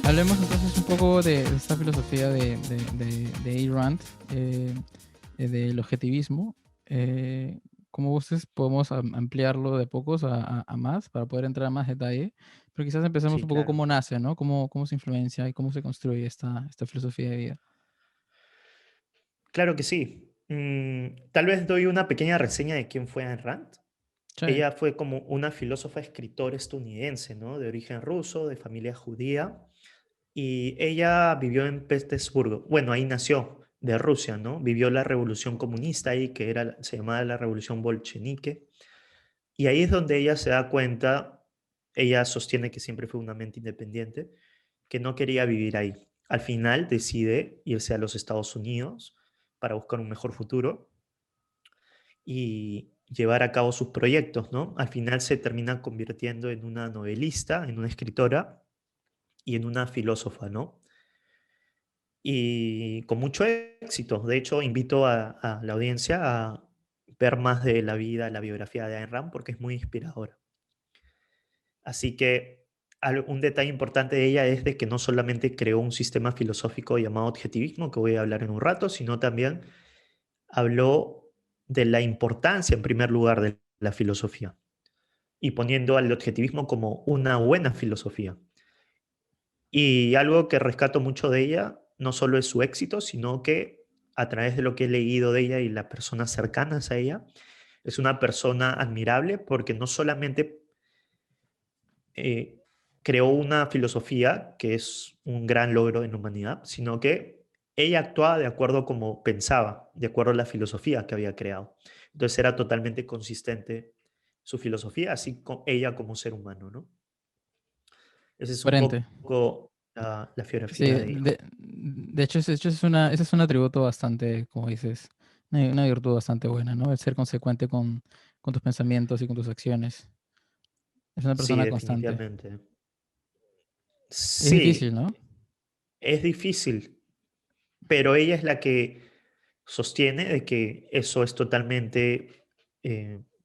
Hablemos entonces un poco de esta filosofía de Ayn Rand, del objetivismo. Eh, Como gustes, podemos ampliarlo de pocos a más para poder entrar a más detalle, pero quizás empecemos Sí, un poco claro. cómo nace, ¿no? Cómo se influencia y cómo se construye esta filosofía de vida. Claro que sí. Tal vez doy una pequeña reseña de quién fue Ayn Rand. Chévere. Ella fue como una filósofa escritora estadounidense, ¿no? De origen ruso, de familia judía. Y ella vivió en Petersburgo. Bueno, ahí nació, de Rusia, ¿no? Vivió la revolución comunista ahí, que era, se llamaba la revolución bolchevique. Y ahí es donde ella se da cuenta, ella sostiene que siempre fue una mente independiente, que no quería vivir ahí. Al final decide irse a los Estados Unidos para buscar un mejor futuro y llevar a cabo sus proyectos, ¿no? Al final se termina convirtiendo en una novelista, en una escritora y en una filósofa, ¿no? Y con mucho éxito. De hecho, invito a la audiencia a ver más de la vida, la biografía de Ayn Rand, porque es muy inspiradora. Así que un detalle importante de ella es de que no solamente creó un sistema filosófico llamado objetivismo, que voy a hablar en un rato, sino también habló de la importancia, en primer lugar, de la filosofía y poniendo al objetivismo como una buena filosofía. Y algo que rescato mucho de ella, no solo es su éxito, sino que a través de lo que he leído de ella y las personas cercanas a ella, es una persona admirable porque no solamente eh, creó una filosofía que es un gran logro en la humanidad, sino que ella actuaba de acuerdo como pensaba, de acuerdo a la filosofía que había creado. Entonces era totalmente consistente su filosofía, así como ella como ser humano, ¿no? Esa es un Coherente. poco la Sí, biografía de ella. de hecho, ese es un atributo bastante, como dices, una virtud bastante buena, ¿no? El ser consecuente con tus pensamientos y con tus acciones. Es una Sí, persona constante. definitivamente. Es difícil, Sí, ¿no? es difícil, pero ella es la que sostiene de que eso es totalmente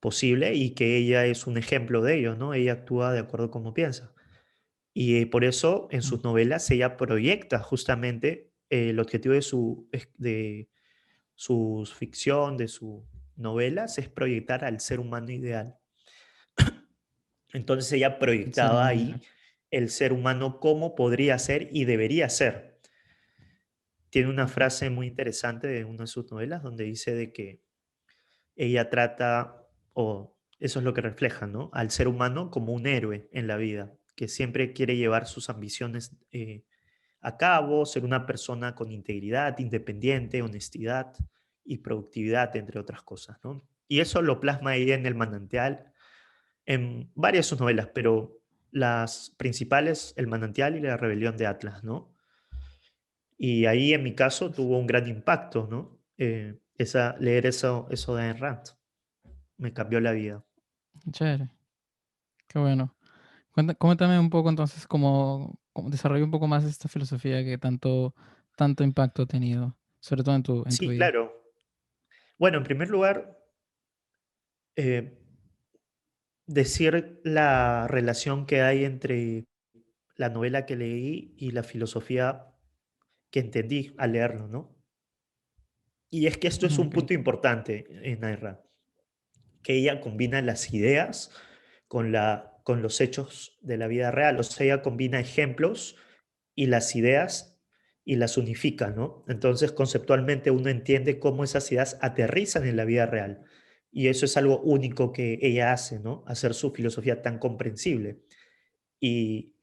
posible y que ella es un ejemplo de ello, ¿no? Ella actúa de acuerdo a como piensa. Y por eso en Mm, sus novelas ella proyecta justamente el objetivo de su ficción, de sus novelas, es proyectar al ser humano ideal. Entonces ella el ser proyectaba humano ahí ideal. el ser humano como podría ser y debería ser. Tiene una Ujú. frase muy interesante de una de sus novelas donde dice de que ella trata, o eso es lo que refleja, ¿no? Al ser humano como un héroe en la vida, que siempre quiere llevar sus ambiciones a cabo, ser una persona con integridad, independiente, honestidad y productividad, entre otras cosas, ¿no? Y eso lo plasma ella en El Manantial, en varias de sus novelas, pero las principales, El Manantial y La Rebelión de Atlas, ¿no? Y ahí en mi caso tuvo un gran impacto, ¿no? Leer eso de Ayn Rand me cambió la vida. Chévere, qué bueno. Cuéntame un poco entonces cómo desarrolla un poco más esta filosofía que tanto impacto ha tenido, sobre todo en tu Sí, vida. claro. Bueno, en primer lugar, eh, decir la relación que hay entre la novela que leí y la filosofía que entendí al leerlo, ¿no? Y es que esto es Ujú, un okey. punto importante en Ayn Rand, que ella combina las ideas con los hechos de la vida real. O sea, ella combina ejemplos y las ideas y las unifica, ¿no? Entonces, conceptualmente uno entiende cómo esas ideas aterrizan en la vida real. Y eso es algo único que ella hace, ¿no? Hacer su filosofía tan comprensible. Y,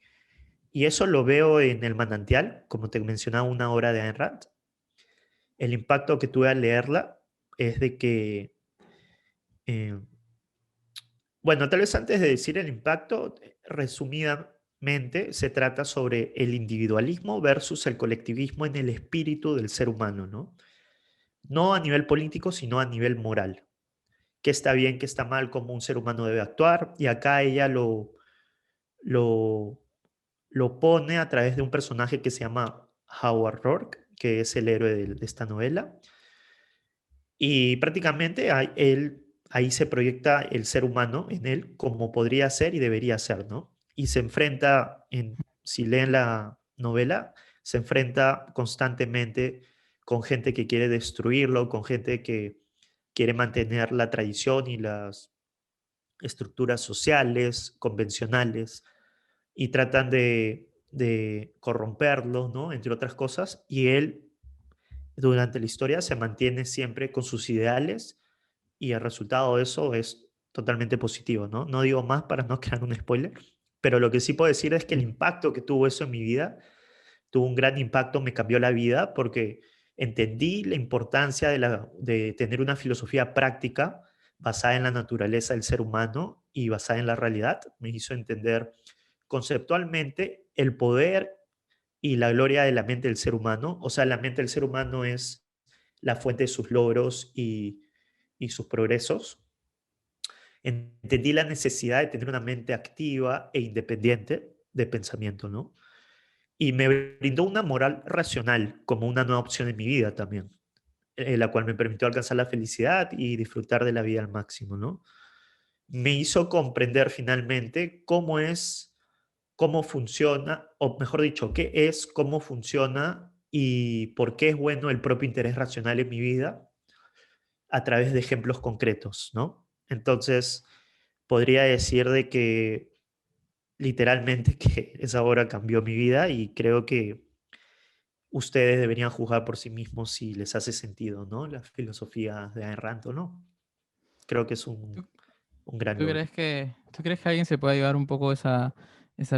y eso lo veo en El Manantial, como te mencionaba, una obra de Ayn Rand. El impacto que tuve al leerla es de que eh, bueno, tal vez antes de decir el impacto, resumidamente se trata sobre el individualismo versus el colectivismo en el espíritu del ser humano, ¿no? No a nivel político, sino a nivel moral. Qué está bien, qué está mal, cómo un ser humano debe actuar. Y acá ella lo, lo pone a través de un personaje que se llama Howard Rourke, que es el héroe de esta novela. Y prácticamente ahí se proyecta el ser humano en él como podría ser y debería ser, ¿no? Y se enfrenta, si leen novela se enfrenta constantemente con gente que quiere destruirlo, con gente que quiere mantener la tradición y las estructuras sociales, convencionales, y tratan de corromperlo, ¿no? Entre otras cosas, y él durante la historia se mantiene siempre con sus ideales y el resultado de eso es totalmente positivo, ¿no? No digo más para no crear un spoiler, pero lo que sí puedo decir es que el Sí. impacto que tuvo eso en mi vida, tuvo un gran impacto, me cambió la vida porque entendí la importancia de tener una filosofía práctica basada en la naturaleza del ser humano y basada en la realidad. Me hizo entender conceptualmente el poder y la gloria de la mente del ser humano. O sea, la mente del ser humano es la fuente de sus logros y sus progresos. Entendí la necesidad de tener una mente activa e independiente de pensamiento, ¿no? Y me brindó una moral racional como una nueva opción en mi vida también, la cual me permitió alcanzar la felicidad y disfrutar de la vida al máximo, ¿no? Me hizo comprender finalmente cómo funciona, o mejor dicho, qué es, cómo funciona y por qué es bueno el propio interés racional en mi vida a través de ejemplos concretos, ¿no? Entonces, podría decir de que literalmente que esa obra cambió mi vida y creo que ustedes deberían juzgar por sí mismos si les hace sentido, ¿no? La filosofía de Ayn Rand o no. Creo que es ¿Tú, un gran tú logro. crees tú crees que alguien se puede llevar un poco esa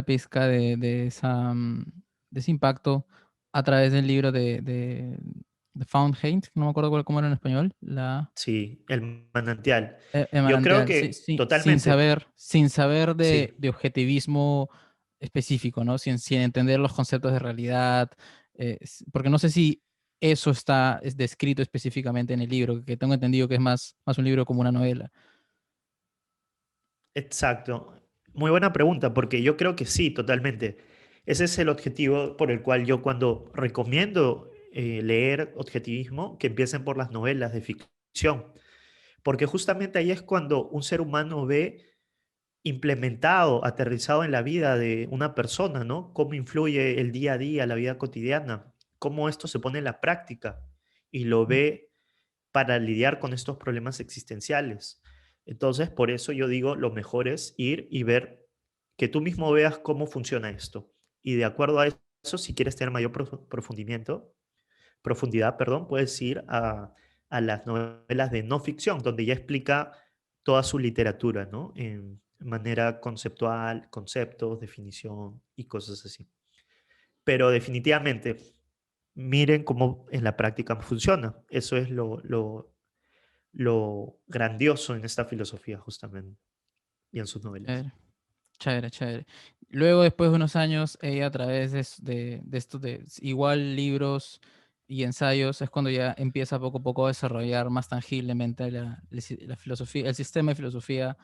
pizca de ese impacto a través del libro de Fountains, no me acuerdo cómo era en español, Sí, el manantial. el Yo creo manantial, sí, que sí, totalmente, sin saber sí. de objetivismo específico, ¿no? Sin entender los conceptos de realidad, porque no sé si eso es descrito específicamente en el libro, que tengo entendido que es más un libro como una novela. Exacto. Muy buena pregunta, porque yo creo que sí, totalmente. Ese es el objetivo por el cual yo cuando recomiendo leer objetivismo, que empiecen por las novelas de ficción, porque justamente ahí es cuando un ser humano ve implementado, aterrizado en la vida de una persona, ¿no? Cómo influye el día a día, la vida cotidiana, cómo esto se pone en la práctica y lo Mm, ve para lidiar con estos problemas existenciales. Entonces, por eso yo digo, lo mejor es ir y ver, que tú mismo veas cómo funciona esto. Y de acuerdo a eso, si quieres tener mayor profundidad, perdón, puedes ir a las novelas de no ficción, donde ya explica toda su literatura, ¿no? En manera conceptual, conceptos, definición y cosas así. Pero definitivamente, miren cómo en la práctica funciona. Eso es lo grandioso en esta filosofía justamente y en sus novelas. chévere, chévere, chévere. Luego, después de unos años, ella a través de estos igual libros y ensayos, es cuando ya empieza poco a poco a desarrollar más tangiblemente la filosofía, el sistema de filosofía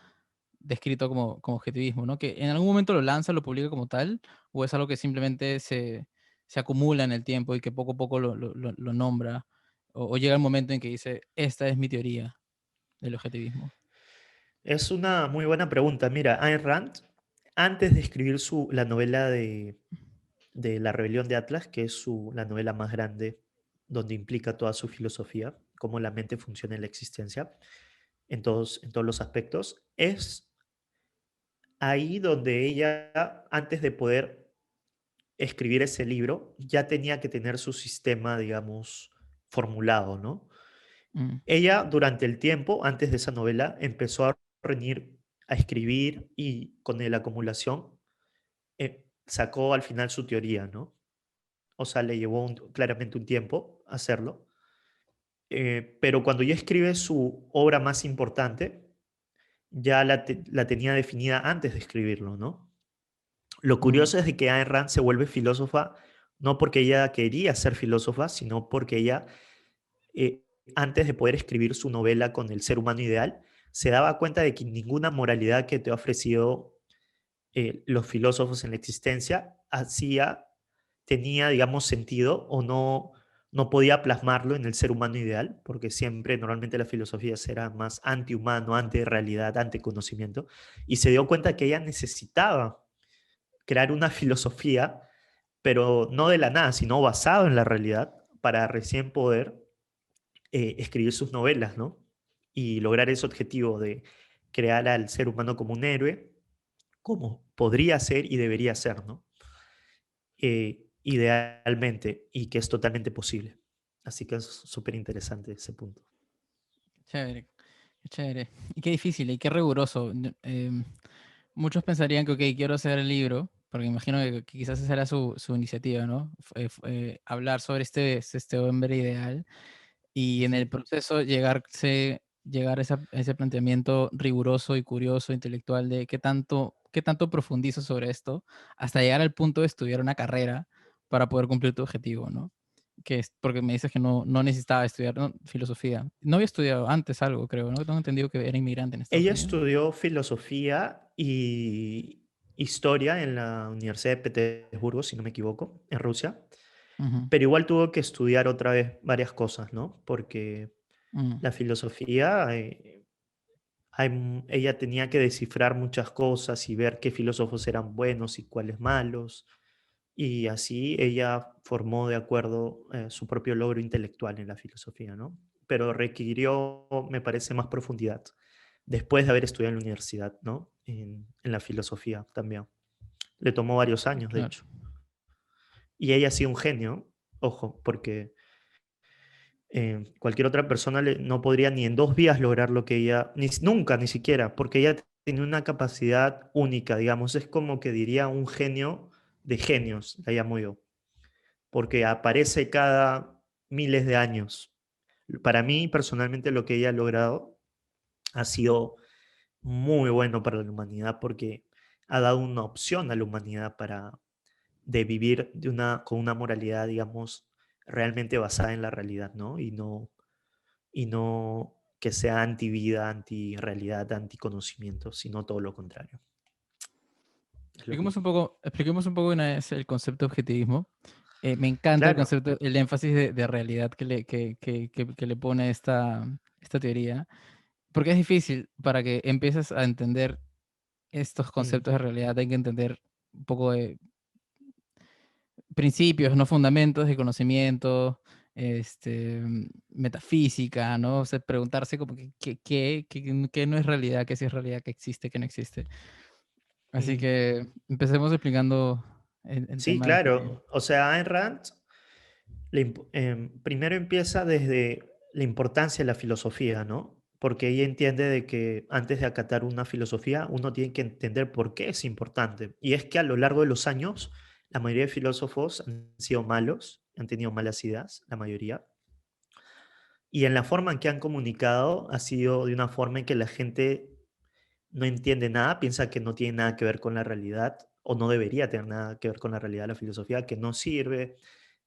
descrito como objetivismo, ¿no? Que en algún momento lo lanza, lo publica como tal, o es algo que simplemente se acumula en el tiempo y que poco a poco lo nombra, o llega el momento en que dice, esta es mi teoría del objetivismo. Es una muy buena pregunta. Mira, Ayn Rand, antes de escribir la novela de La Rebelión de Atlas, que es la novela más grande donde implica toda su filosofía, cómo la mente funciona en la existencia, en todos los aspectos, es ahí donde ella, antes de poder escribir ese libro, ya tenía que tener su sistema, digamos, formulado, ¿no? Mm, Ella, durante el tiempo, antes de esa novela, empezó a reunir, a escribir y con la acumulación sacó al final su teoría, ¿no? O sea, le llevó claramente un tiempo hacerlo. Pero cuando ya escribe su obra más importante, ya la tenía definida antes de escribirlo, ¿no? Lo mm, curioso es de que Ayn Rand se vuelve filósofa no porque ella quería ser filósofa, sino porque ella, eh, antes de poder escribir su novela con el ser humano ideal, se daba cuenta de que ninguna moralidad que te ha ofrecido los filósofos en la existencia tenía, digamos, sentido o no podía plasmarlo en el ser humano ideal, porque siempre, normalmente la filosofía será más antihumano, anti-realidad, anti-conocimiento, y se dio cuenta que ella necesitaba crear una filosofía, pero no de la nada, sino basado en la realidad, para recién poder escribir sus novelas, ¿no? Y lograr ese objetivo de crear al ser humano como un héroe, como podría ser y debería ser, ¿no? Idealmente, y que es totalmente posible. Así que es súper interesante ese punto. Chévere, qué chévere. Y qué difícil y qué riguroso. Muchos pensarían que, ok, quiero hacer el libro, porque imagino que quizás esa era su iniciativa, ¿no? Hablar sobre este hombre ideal y en Ujú. el proceso llegar a ese planteamiento riguroso y curioso, intelectual de qué tanto profundizo sobre esto, hasta llegar al punto de estudiar una carrera para poder cumplir tu objetivo, ¿no? Que es porque me dices que no necesitaba estudiar, ¿no? Filosofía. No había estudiado antes algo, creo, ¿no? Tengo entendido que era inmigrante en Estados Ella Unidos. estudió filosofía y historia en la Universidad de Petersburgo, si no me equivoco, en Rusia, Ujú, pero igual tuvo que estudiar otra vez varias cosas, ¿no? Porque mm, la filosofía, ella tenía que descifrar muchas cosas y ver qué filósofos eran buenos y cuáles malos, y así ella formó de acuerdo su propio logro intelectual en la filosofía, ¿no? Pero requirió, me parece, más profundidad después de haber estudiado en la universidad, ¿no? En la filosofía también. Le tomó varios años, de claro. hecho. Y ella ha sido un genio, ojo, porque cualquier otra persona no podría ni en 2 días lograr lo que ella, nunca, ni siquiera, porque ella tiene una capacidad única, digamos, es como que diría un genio de genios, la llamo yo, porque aparece cada miles de años. Para mí, personalmente, lo que ella ha logrado ha sido muy bueno para la humanidad porque ha dado una opción a la humanidad de vivir con una moralidad, digamos, realmente basada en la realidad, ¿no? Y no que sea anti-vida, anti-realidad, anti-conocimiento, sino todo lo contrario. Es lo que... Expliquemos un poco una vez el concepto de objetivismo. Me encanta el Claro. concepto, el énfasis de realidad que le pone esta teoría, porque es difícil para que empieces a entender estos Mm, conceptos de realidad, hay que entender un poco de principios, no fundamentos de conocimiento, metafísica, ¿no? O sea, preguntarse como que qué no es realidad, qué sí es realidad, qué existe, qué no existe. Así mm. que empecemos explicando el Sí, tema de. claro. O sea, Ayn Rand primero empieza desde la importancia de la filosofía, ¿no? Porque ella entiende de que antes de acatar una filosofía, uno tiene que entender por qué es importante. Y es que a lo largo de los años, la mayoría de filósofos han sido malos, han tenido malas ideas, la mayoría. Y en la forma en que han comunicado ha sido de una forma en que la gente no entiende nada, piensa que no tiene nada que ver con la realidad o no debería tener nada que ver con la realidad de la filosofía, que no sirve,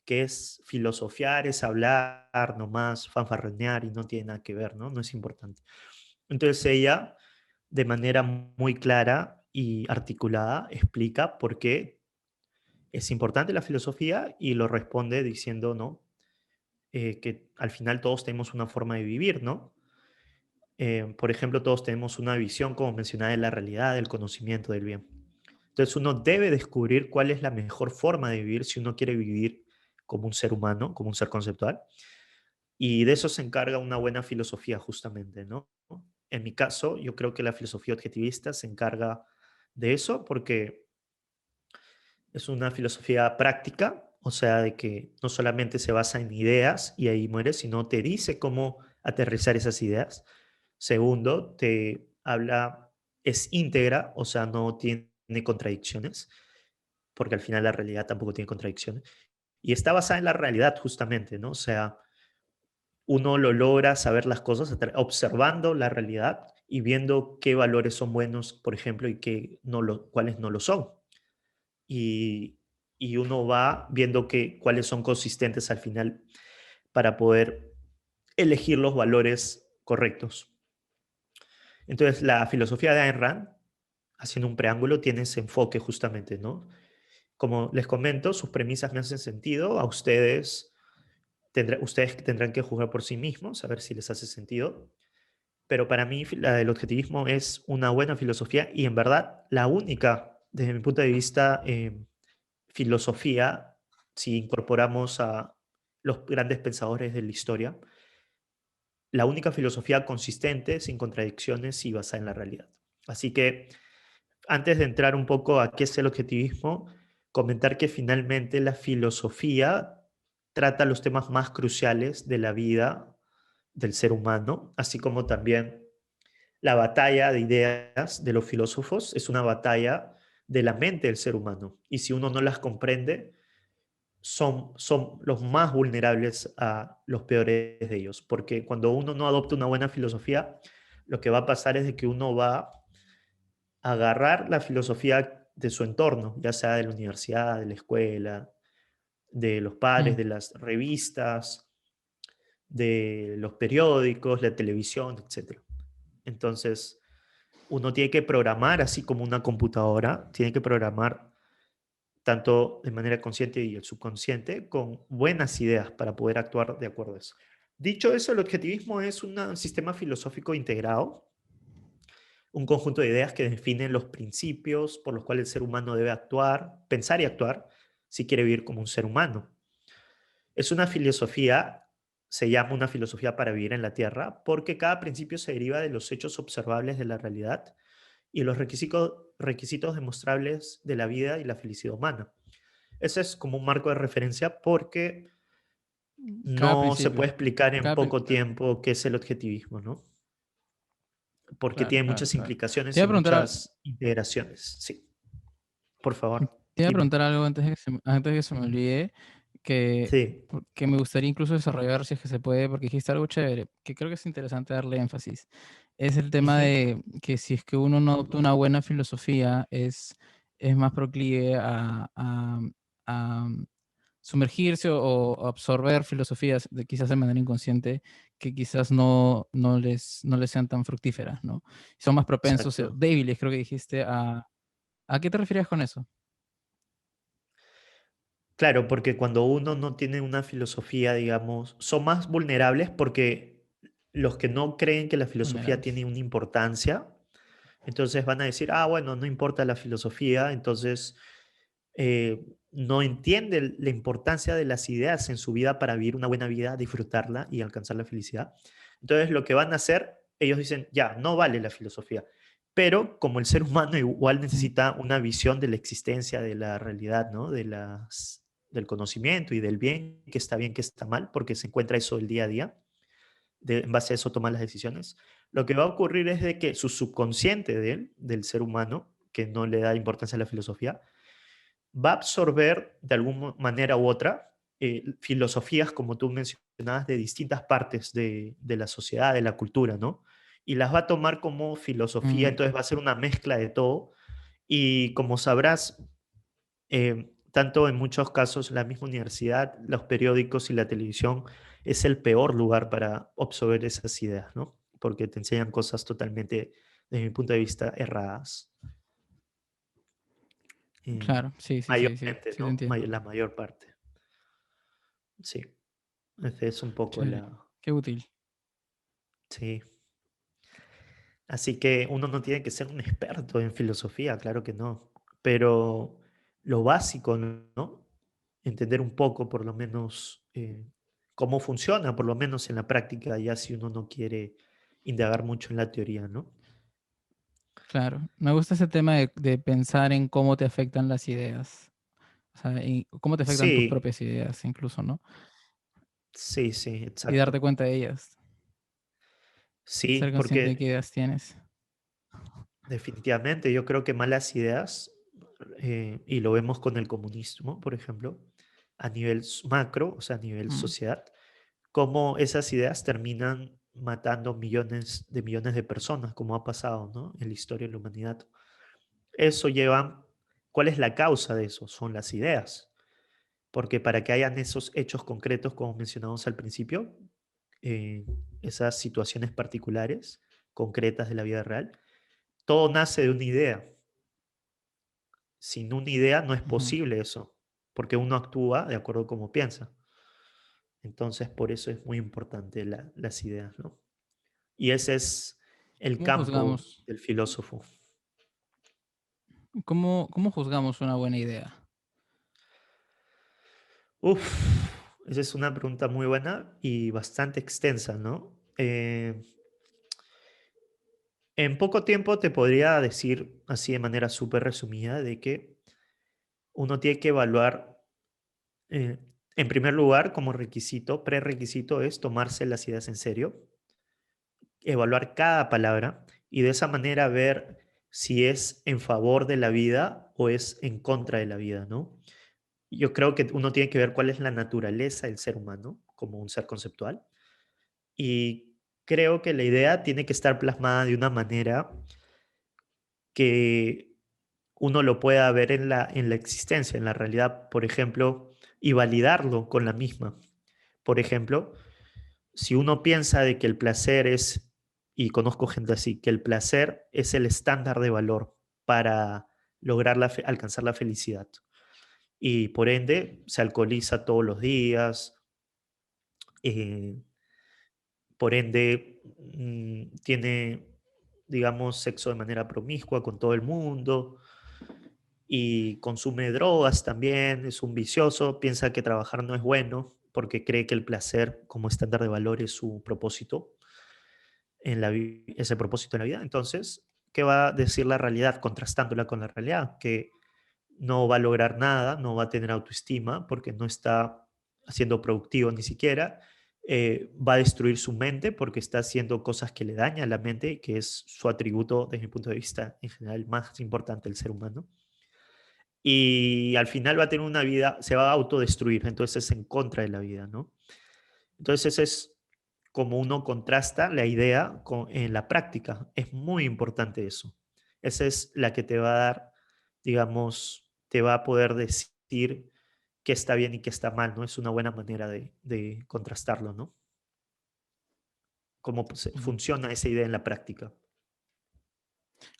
que es filosofiar, es hablar nomás, fanfarronear y no tiene nada que ver, ¿no? No es importante. Entonces ella, de manera muy clara y articulada, explica por qué es importante la filosofía y lo responde diciendo, ¿no? Que al final todos tenemos una forma de vivir, ¿no? Por ejemplo, todos tenemos una visión, como mencionaba, de la realidad, del conocimiento, del bien. Entonces uno debe descubrir cuál es la mejor forma de vivir si uno quiere vivir como un ser humano, como un ser conceptual. Y de eso se encarga una buena filosofía justamente, ¿no? En mi caso, yo creo que la filosofía objetivista se encarga de eso porque es una filosofía práctica, o sea, de que no solamente se basa en ideas y ahí muere, sino te dice cómo aterrizar esas ideas. Segundo, te habla, es íntegra, o sea, no tiene contradicciones, porque al final la realidad tampoco tiene contradicciones. Y está basada en la realidad justamente, ¿no? O sea, uno lo logra saber las cosas observando la realidad y viendo qué valores son buenos, por ejemplo, y cuáles no lo son. Y, y uno va viendo cuáles son consistentes al final para poder elegir los valores correctos. Entonces, la filosofía de Ayn Rand, haciendo un preámbulo, tiene ese enfoque justamente, ¿no? Como les comento, sus premisas me hacen sentido, a ustedes tendrán que juzgar por sí mismos, a ver si les hace sentido, pero para mí la del objetivismo es una buena filosofía y en verdad la única, desde mi punto de vista, filosofía si incorporamos a los grandes pensadores de la historia, la única filosofía consistente, sin contradicciones y basada en la realidad. Así que antes de entrar un poco a qué es el objetivismo, comentar que finalmente la filosofía trata los temas más cruciales de la vida del ser humano, así como también la batalla de ideas de los filósofos es una batalla de la mente del ser humano. Y si uno no las comprende, son los más vulnerables a los peores de ellos. Porque cuando uno no adopta una buena filosofía, lo que va a pasar es de que uno va a agarrar la filosofía de su entorno, ya sea de la universidad, de la escuela, de los padres, Mm, de las revistas, de los periódicos, la televisión, etcétera. Entonces, uno tiene que programar, así como una computadora, tiene que programar tanto de manera consciente y el subconsciente con buenas ideas para poder actuar de acuerdo a eso. Dicho eso, el objetivismo es un sistema filosófico integrado, un conjunto de ideas que definen los principios por los cuales el ser humano debe actuar, pensar y actuar si quiere vivir como un ser humano. Es una filosofía, se llama una filosofía para vivir en la Tierra, porque cada principio se deriva de los hechos observables de la realidad y los requisitos demostrables de la vida y la felicidad humana. Ese es como un marco de referencia porque cada no se principio. puede explicar en poco Claro, tiempo qué es el objetivismo, ¿no? Porque claro, tiene claro, muchas claro. Te implicaciones iba y a preguntar, muchas integraciones. Sí, por favor, te iba a dime. preguntar algo antes de que se me olvide, Sí, que me gustaría incluso desarrollar si es que se puede, porque dijiste algo chévere, que creo que es interesante darle énfasis. Es el tema ujú, de que si es que uno no adopta una buena filosofía, es más proclive a sumergirse o absorber filosofías quizás de manera inconsciente que quizás no les sean tan fructíferas, ¿no? Son más propensos, exacto. débiles, creo que dijiste, ¿a qué te referías con eso? Claro, porque cuando uno no tiene una filosofía, digamos, son más vulnerables porque los que no creen que la filosofía Vulnerables. tiene una importancia, entonces van a decir, ah, bueno, no importa la filosofía, entonces no entiende la importancia de las ideas en su vida para vivir una buena vida, disfrutarla y alcanzar la felicidad. Entonces lo que van a hacer, ellos dicen, ya, no vale la filosofía. Pero como el ser humano igual Mm, necesita una visión de la existencia, de la realidad, ¿no? Del conocimiento y del bien, que está bien, que está mal, porque se encuentra eso el día a día, en base a eso toma las decisiones. Lo que va a ocurrir es de que su subconsciente de él, del ser humano, que no le da importancia a la filosofía, va a absorber de alguna manera u otra filosofías, como tú mencionabas, de distintas partes de la sociedad, de la cultura, ¿no? Y las va a tomar como filosofía, mm, entonces va a ser una mezcla de todo. Y como sabrás, tanto en muchos casos la misma universidad, los periódicos y la televisión es el peor lugar para absorber esas ideas, ¿no? Porque te enseñan cosas totalmente, desde mi punto de vista, erradas. Eh, claro, sí, sí, sí, sí, mayormente, sí te ¿no? entiendo. La mayor parte. Sí, esa es un poco Chévere, la... qué útil. Sí. Así que uno no tiene que ser un experto en filosofía, claro que no. Pero lo básico, ¿no? Entender un poco, por lo menos, cómo funciona, por lo menos en la práctica, ya si uno no quiere indagar mucho en la teoría, ¿no? Claro, me gusta ese tema de pensar en cómo te afectan las ideas, o sea, y cómo te afectan tus Sí, propias ideas incluso, ¿no? sí, sí, Y darte exacto. cuenta de ellas, ser Sí, consciente de qué porque ideas tienes. definitivamente yo creo que malas ideas, y lo vemos con el comunismo, por ejemplo, a nivel macro, o sea, a nivel Mm, sociedad, cómo esas ideas terminan matando millones de personas, como ha pasado, ¿no? En la historia de la humanidad. Eso lleva, ¿cuál es la causa de eso? Son las ideas. Porque para que hayan esos hechos concretos, como mencionamos al principio, eh, esas situaciones particulares, concretas de la vida real, todo nace de una idea. Sin una idea no es ujú. posible eso, porque uno actúa de acuerdo a cómo piensa. Entonces, por eso es muy importante las ideas, ¿no? Y ese es el ¿Cómo campo juzgamos, del filósofo. cómo juzgamos una buena idea? Uf, esa es una pregunta muy buena y bastante extensa, ¿no? En poco tiempo te podría decir, así de manera súper resumida, de que uno tiene que evaluar, eh, en primer lugar, como requisito, prerequisito es tomarse las ideas en serio, evaluar cada palabra y de esa manera ver si es en favor de la vida o es en contra de la vida, ¿no? Yo creo que uno tiene que ver cuál es la naturaleza del ser humano como un ser conceptual y creo que la idea tiene que estar plasmada de una manera que uno lo pueda ver en la existencia, en la realidad, por ejemplo, y validarlo con la misma. Por ejemplo, si uno piensa de que el placer es, y conozco gente así, que el placer es el estándar de valor para lograr alcanzar la felicidad y por ende se alcoholiza todos los días, eh, por ende tiene, digamos, sexo de manera promiscua con todo el mundo y consume drogas también, es un vicioso, piensa que trabajar no es bueno porque cree que el placer como estándar de valor es su propósito ese propósito en la vida. Entonces, ¿qué va a decir la realidad contrastándola con la realidad? Que no va a lograr nada, no va a tener autoestima porque no está siendo productivo ni siquiera, va a destruir su mente porque está haciendo cosas que le dañan la mente, que es su atributo desde mi punto de vista en general más importante del ser humano. Y al final va a tener una vida, se va a autodestruir, entonces es en contra de la vida, ¿no? Entonces ese es como uno contrasta la idea en la práctica. Es muy importante eso. Esa es la que te va a dar, digamos, te va a poder decir qué está bien y qué está mal, ¿no? Es una buena manera de contrastarlo, ¿no? Cómo pues, Ujú. funciona esa idea en la práctica.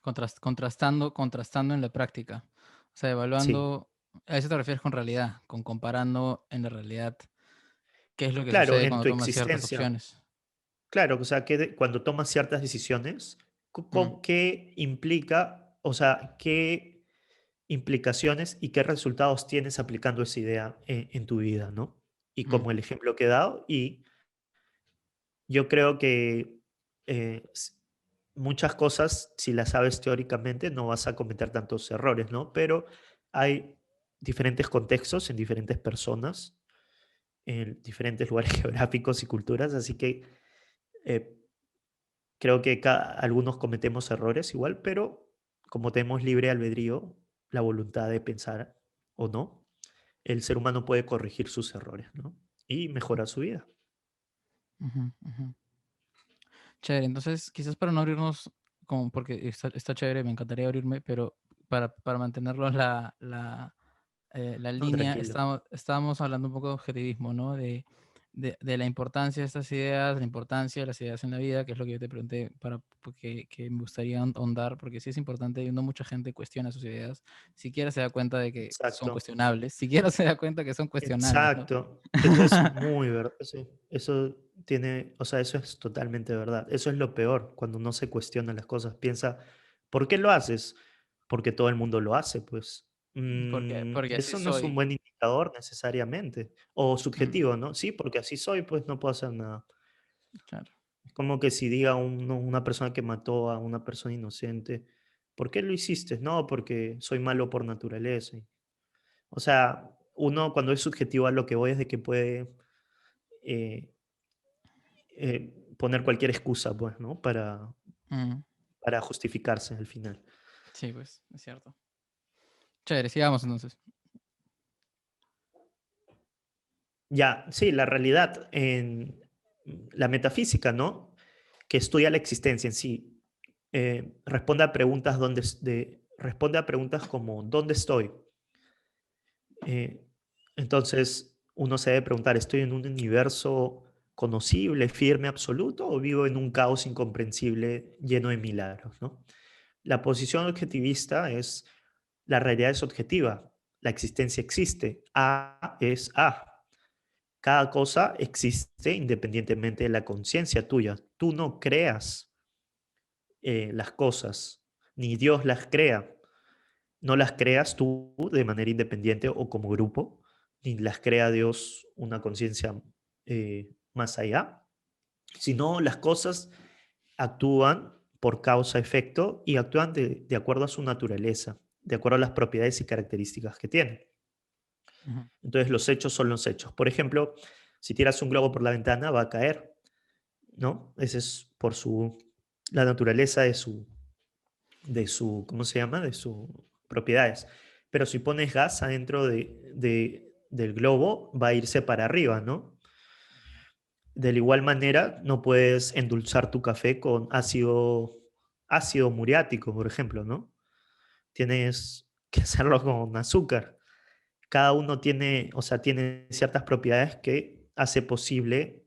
Contrastando en la práctica. O sea, Sí, evaluando, a eso te refieres con realidad, con comparando en la realidad qué es lo que claro, sucede en cuando tu tomas ciertas existencia. opciones. Claro, o sea, que cuando tomas ciertas decisiones, Mm, ¿qué implica, o sea, qué implicaciones y qué resultados tienes aplicando esa idea en tu vida, ¿no? Y mm, como el ejemplo que he dado, y yo creo que eh, s- muchas cosas, si las sabes teóricamente, no vas a cometer tantos errores, ¿no? Pero hay diferentes contextos en diferentes personas, en diferentes lugares geográficos y culturas, así que eh, creo que algunos cometemos errores igual, pero como tenemos libre albedrío, la voluntad de pensar o no, el ser humano puede corregir sus errores, ¿no? Y mejorar su vida. ujú, ujú. Chévere, entonces quizás para no abrirnos, como porque está chévere, me encantaría abrirme, pero para mantenerlo la No, línea, tranquilo. estábamos hablando un poco de objetivismo, ¿no? De la importancia de estas ideas, la importancia de las ideas en la vida, que es lo que yo te pregunté, porque que me gustaría ahondar, porque sí es importante y no mucha gente cuestiona sus ideas, siquiera se da cuenta de que son Exacto. cuestionables, siquiera se da cuenta que son cuestionables, ¿no? Exacto. Eso es muy verdad. Eso tiene, o sea, eso es totalmente verdad. Eso es lo peor, cuando no se cuestionan las cosas. Piensa, ¿por qué lo haces? Porque todo el mundo lo hace, pues. Porque así Eso no es un soy. buen indicador necesariamente. O Mm, subjetivo, ¿no? Sí, porque así soy, pues no puedo hacer nada. claro. Es como que si diga una persona que mató a una persona inocente, ¿por qué lo hiciste? No, porque soy malo por naturaleza. O sea, uno cuando es subjetivo a lo que voy es de que puede eh, poner cualquier excusa, pues, ¿no? Mm, Para justificarse al final. sí, pues, es cierto. Chévere, sigamos entonces. Ya, sí, la realidad en la metafísica, ¿no? Que estudia la existencia en sí, responde a preguntas responde a preguntas como ¿dónde estoy? Eh, entonces, uno se debe preguntar, ¿estoy en un universo conocible, firme, absoluto, o vivo en un caos incomprensible lleno de milagros, ¿no? La posición objetivista es, la realidad es objetiva, la existencia existe, A es A. Cada cosa existe independientemente de la conciencia tuya. Tú no creas las cosas, ni Dios las crea. No las creas tú de manera independiente o como grupo, ni las crea Dios una conciencia más allá, sino las cosas actúan por causa-efecto y actúan de acuerdo a su naturaleza, de acuerdo a las propiedades y características que tienen. Ujú, Entonces los hechos son los hechos. Por ejemplo, si tiras un globo por la ventana va a caer, ¿no? Ese es por la naturaleza de su, ¿cómo se llama? De sus propiedades. Pero si pones gas adentro del globo, va a irse para arriba, ¿no? De la igual manera, no puedes endulzar tu café con ácido muriático, por ejemplo, ¿no? Tienes que hacerlo con azúcar. Cada uno tiene, o sea, tiene ciertas propiedades que hace posible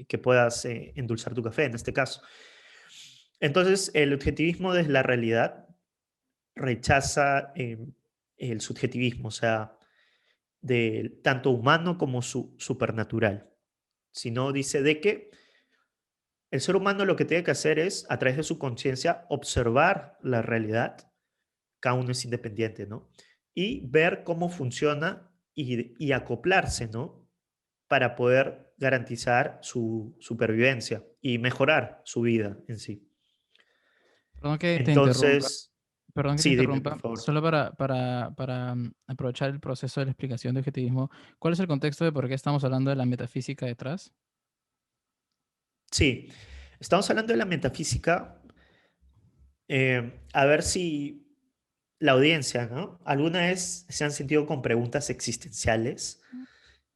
que puedas endulzar tu café, en este caso. Entonces, el objetivismo desde la realidad rechaza el subjetivismo, o sea, del tanto humano como supernatural. Sino dice de que el ser humano lo que tiene que hacer es, a través de su conciencia, observar la realidad, cada uno es independiente, ¿no? Y ver cómo funciona y acoplarse, ¿no? Para poder garantizar su supervivencia y mejorar su vida en sí. Perdón que te interrumpa. Entonces, Perdón que te sí, dime, por interrumpa, favor. solo para aprovechar el proceso de la explicación de objetivismo, ¿cuál es el contexto de por qué estamos hablando de la metafísica detrás? Sí, estamos hablando de la metafísica. A ver si la audiencia, ¿no? ¿Alguna vez se han sentido con preguntas existenciales?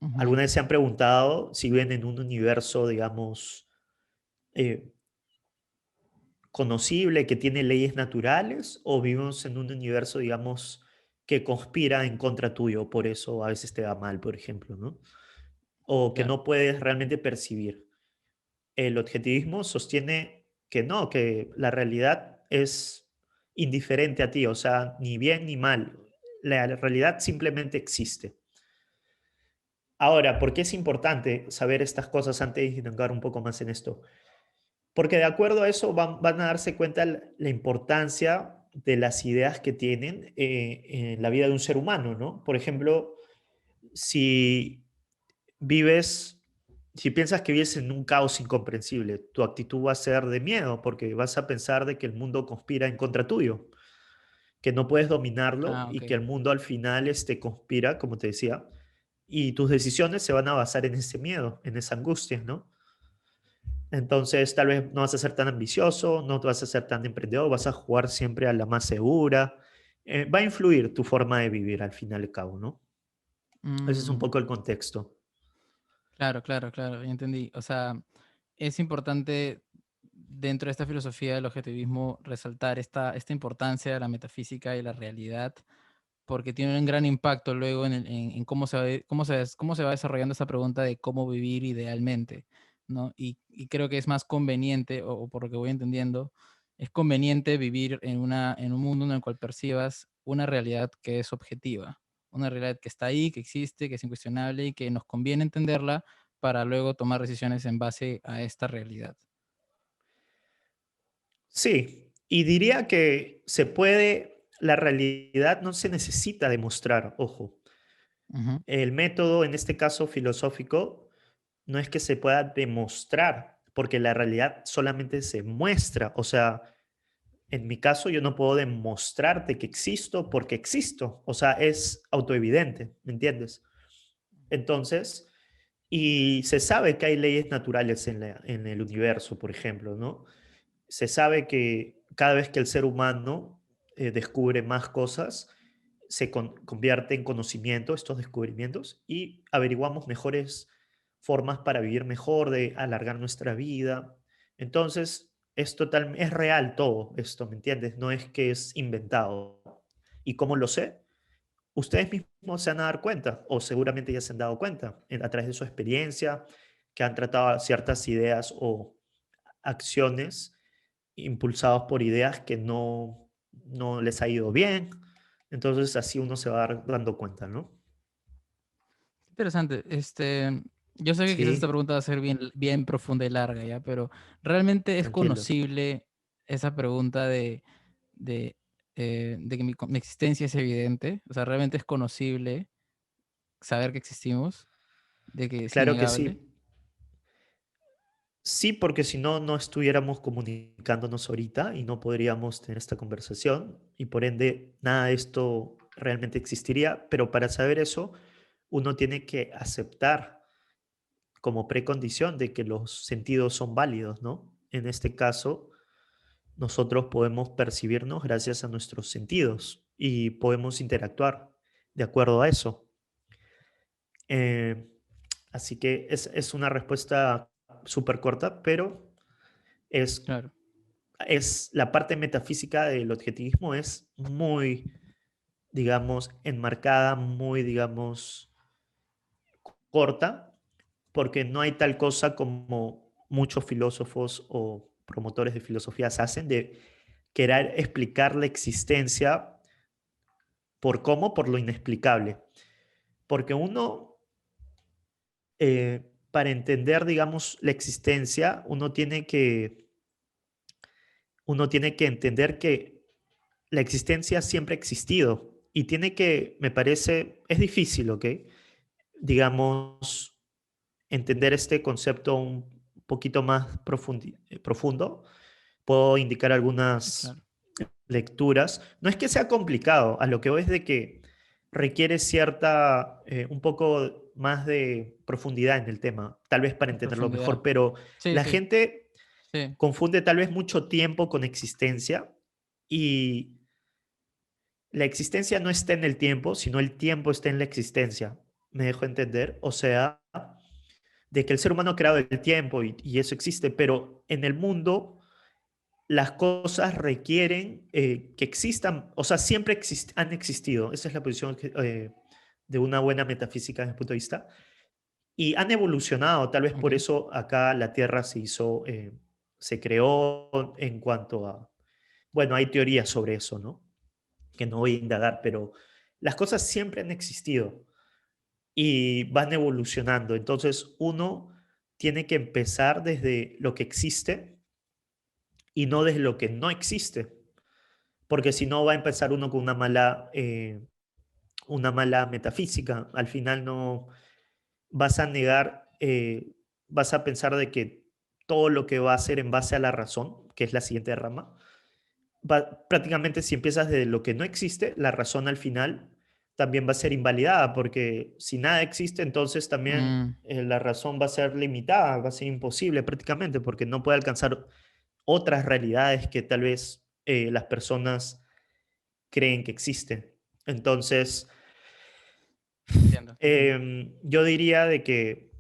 Ujú. ¿Alguna vez se han preguntado si viven en un universo, digamos, eh, conocible, que tiene leyes naturales, o vivimos en un universo, digamos, que conspira en contra tuyo, por eso a veces te va mal, por ejemplo, ¿no? O que Ya. no puedes realmente percibir? El objetivismo sostiene que no, que la realidad es indiferente a ti, o sea, ni bien ni mal. La realidad simplemente existe. Ahora, ¿por qué es importante saber estas cosas antes de indagar un poco más en esto? Porque de acuerdo a eso van a darse cuenta la importancia de las ideas que tienen en la vida de un ser humano, ¿no? Por ejemplo, si vives, si piensas que vives en un caos incomprensible, tu actitud va a ser de miedo, porque vas a pensar de que el mundo conspira en contra tuyo, que no puedes dominarlo Ah, y ok. que el mundo al final conspira, como te decía, y tus decisiones se van a basar en ese miedo, en esa angustia, ¿no? Entonces, tal vez no vas a ser tan ambicioso, no te vas a ser tan emprendedor, vas a jugar siempre a la más segura. Va a influir tu forma de vivir al fin y al cabo, ¿no? Ese es un Mm, poco el contexto. claro, claro, claro, ya entendí. O sea, es importante dentro de esta filosofía del objetivismo resaltar esta importancia de la metafísica y la realidad, porque tiene un gran impacto luego en cómo cómo se va desarrollando esa pregunta de cómo vivir idealmente, ¿no? Y creo que es más conveniente, o por lo que voy entendiendo, es conveniente vivir en un mundo en el cual percibas una realidad que es objetiva, una realidad que está ahí, que existe, que es incuestionable y que nos conviene entenderla para luego tomar decisiones en base a esta realidad. Sí, y diría que la realidad no se necesita demostrar, ojo. Ujú. El método, en este caso filosófico, no es que se pueda demostrar, porque la realidad solamente se muestra. O sea, en mi caso yo no puedo demostrarte que existo porque existo. O sea, es autoevidente, ¿me entiendes? Entonces, y se sabe que hay leyes naturales en el universo, por ejemplo, ¿no? Se sabe que cada vez que el ser humano descubre más cosas, se convierte en conocimiento estos descubrimientos y averiguamos mejores formas para vivir mejor, de alargar nuestra vida. Entonces, es real todo esto, ¿me entiendes? No es que es inventado. ¿Y cómo lo sé? Ustedes mismos se van a dar cuenta, o seguramente ya se han dado cuenta, a través de su experiencia, que han tratado ciertas ideas o acciones impulsados por ideas que no les ha ido bien. Entonces así uno se va dando cuenta, ¿no? Interesante. Yo sé que quizás esta Sí, pregunta va a ser bien profunda y larga, ¿ya? Pero ¿realmente es tranquilo. conocible esa pregunta de que mi existencia es evidente? O sea, ¿realmente es conocible? saber que existimos, de que es Claro que innegable. sí. Sí, porque si no, no estuviéramos comunicándonos ahorita y no podríamos tener esta conversación y por ende nada de esto realmente existiría, pero para saber eso, uno tiene que aceptar como precondición de que los sentidos son válidos, ¿no? En este caso, nosotros podemos percibirnos gracias a nuestros sentidos y podemos interactuar de acuerdo a eso. Eh, Así que es una respuesta súper corta, pero es, Claro, es la parte metafísica del objetivismo es muy, digamos, enmarcada, muy, digamos, corta, porque no hay tal cosa como muchos filósofos o promotores de filosofías hacen de querer explicar la existencia por cómo, por lo inexplicable. Porque uno, para entender, digamos, la existencia, uno tiene que entender que la existencia siempre ha existido y tiene que, me parece, es difícil, ¿ok? Digamos, entender este concepto un poquito más profundo. Puedo indicar sí, algunas claro. lecturas. No es que sea complicado, a lo que voy es de que requiere un poco más de profundidad en el tema, tal vez para En entenderlo mejor, profundidad. pero Sí, la sí, gente sí. confunde tal vez mucho tiempo con existencia y la existencia no está en el tiempo, sino el tiempo está en la existencia. ¿Me dejo entender? O sea, de que el ser humano ha creado el tiempo y eso existe, pero en el mundo las cosas requieren que existan, o sea, siempre han existido. Esa es la posición de una buena metafísica desde mi punto de vista. Y han evolucionado, tal vez por Ok. eso acá la Tierra se creó en cuanto a, bueno, hay teorías sobre eso, ¿no? Que no voy a indagar, pero las cosas siempre han existido y van evolucionando. Entonces uno tiene que empezar desde lo que existe y no desde lo que no existe, porque si no va a empezar uno con una mala metafísica. Al final no vas a negar, vas a pensar de que todo lo que va a ser en base a la razón, que es la siguiente rama, prácticamente si empiezas de lo que no existe, la razón al final también va a ser invalidada, porque si nada existe, entonces también Mm, la razón va a ser limitada, va a ser imposible prácticamente, porque no puede alcanzar otras realidades que tal vez las personas creen que existen. Entonces, entiendo, te entiendo. yo diría de que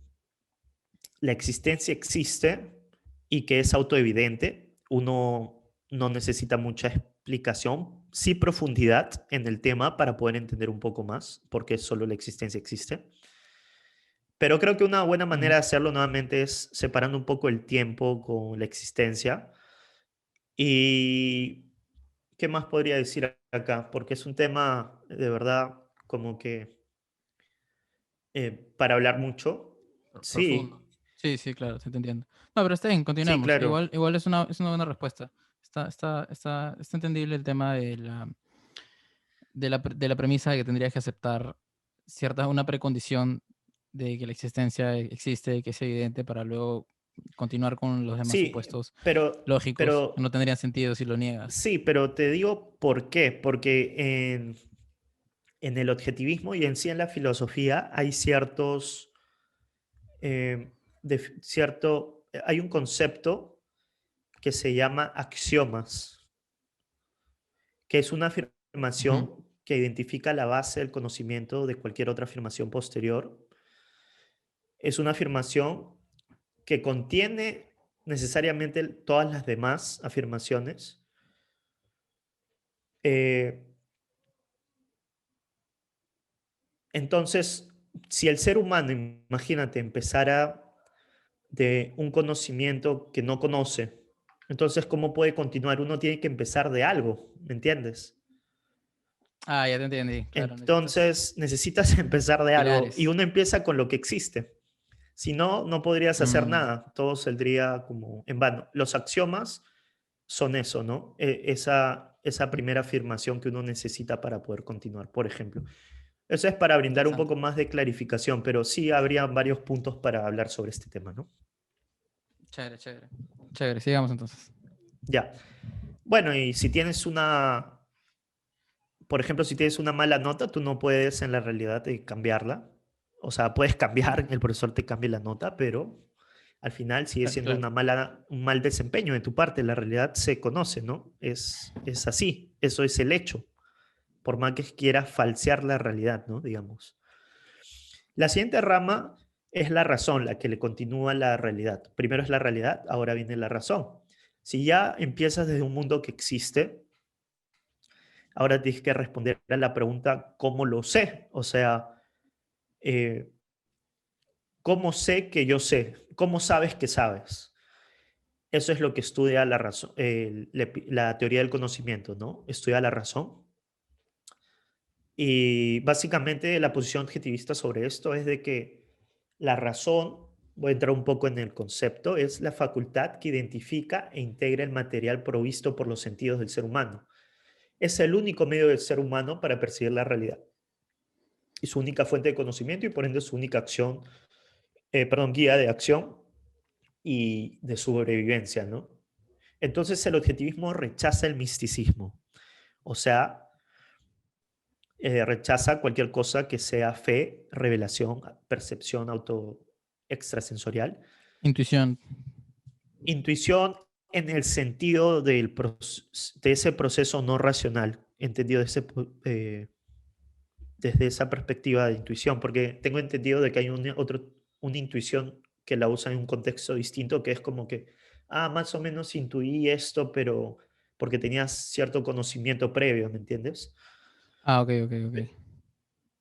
la existencia existe y que es autoevidente. Uno no necesita mucha explicación, sí profundidad en el tema para poder entender un poco más por qué solo la existencia existe. Pero creo que una buena manera Ujú. de hacerlo nuevamente es separando un poco el tiempo con la existencia. ¿Y qué más podría decir acá? Porque es un tema de verdad como que para hablar mucho. Profundo. Sí, Sí, sí, claro, sí te entiendo. No, pero está bien, sí, continuemos. claro. Igual es una buena respuesta. Está entendible el tema de la premisa de que tendrías que aceptar una precondición de que la existencia existe, que es evidente, para luego continuar con los demás Sí, supuestos lógicos que no pero tendrían sentido si lo niegas. sí, pero te digo por qué. Porque en el objetivismo y en sí en la filosofía hay eh, hay un concepto que se llama axiomas, que es una Ujú. afirmación que identifica la base del conocimiento de cualquier otra afirmación posterior. Es una afirmación que contiene necesariamente todas las demás afirmaciones. Eh, entonces, si el ser humano, imagínate, empezara de un conocimiento que no conoce, entonces, ¿cómo puede continuar? Uno tiene que empezar de algo, ¿me entiendes? Ah, ya te entendí. Claro, necesitas Entonces, necesitas empezar de algo y pilares. uno empieza con lo que existe. Si no, no podrías hacer Mm, nada, todo saldría como en vano. Los axiomas son eso, ¿no? Esa primera afirmación que uno necesita para poder continuar. Por ejemplo, Eso es para brindar un Interesante. poco más de clarificación, pero sí habría varios puntos para hablar sobre este tema, ¿no? Chévere, chévere. Chévere, sigamos entonces. Ya. Bueno, y si tienes por ejemplo, si tienes una mala nota, tú no puedes en la realidad cambiarla. O sea, puedes cambiar, el profesor te cambie la nota, pero al final sigue Claro, siendo claro. un mal desempeño de tu parte. La realidad se conoce, ¿no? Es así, eso es el hecho. Por más que quieras falsear la realidad, ¿no? Digamos. La siguiente rama es la razón, la que le continúa la realidad. Primero es la realidad, ahora viene la razón. Si ya empiezas desde un mundo que existe, ahora tienes que responder a la pregunta, ¿cómo lo sé? O sea, eh, ¿cómo sé que yo sé? ¿Cómo sabes que sabes? Eso es lo que estudia la razón, la teoría del conocimiento, ¿no? Estudia la razón. Y básicamente la posición objetivista sobre esto es de que la razón, voy a entrar un poco en el concepto, es la facultad que identifica e integra el material provisto por los sentidos del ser humano. Es el único medio del ser humano para percibir la realidad y su única fuente de conocimiento y por ende su única acción, guía de acción y de sobrevivencia, ¿no? Entonces el objetivismo rechaza el misticismo, o sea, rechaza cualquier cosa que sea fe, revelación, percepción auto extrasensorial, Intuición. intuición en el sentido de ese proceso no racional, entendido desde esa perspectiva de intuición, porque tengo entendido de que hay una intuición que la usa en un contexto distinto, que es como que, más o menos intuí esto, pero porque tenías cierto conocimiento previo, ¿me entiendes? Ah, ok, ok, ok.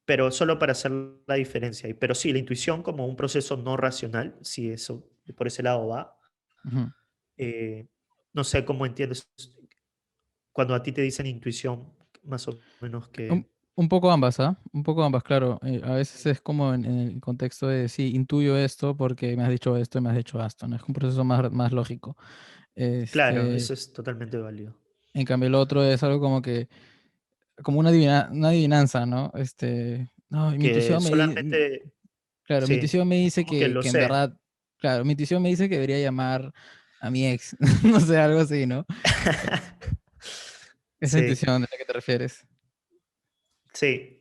Pero solo para hacer la diferencia. Pero sí, la intuición como un proceso no racional, si eso por ese lado va. Ujú. eh, no sé cómo entiendes cuando a ti te dicen intuición, más o menos que... Un poco ambas, ¿ah? Un poco ambas, claro. A veces es como en el contexto de, sí, intuyo esto porque me has dicho esto y me has dicho esto, ¿no? Es un proceso más lógico. Claro, Este, eso es totalmente válido. en cambio, el otro es algo como que, como una adivinanza, ¿no? No, mi Que intuición solamente, claro, mi sí, intuición me dice como que lo que en sé. verdad, claro, mi intuición me dice que debería llamar a mi ex, no sé, algo así, ¿no? Esa Sí, intuición de la que te refieres. sí.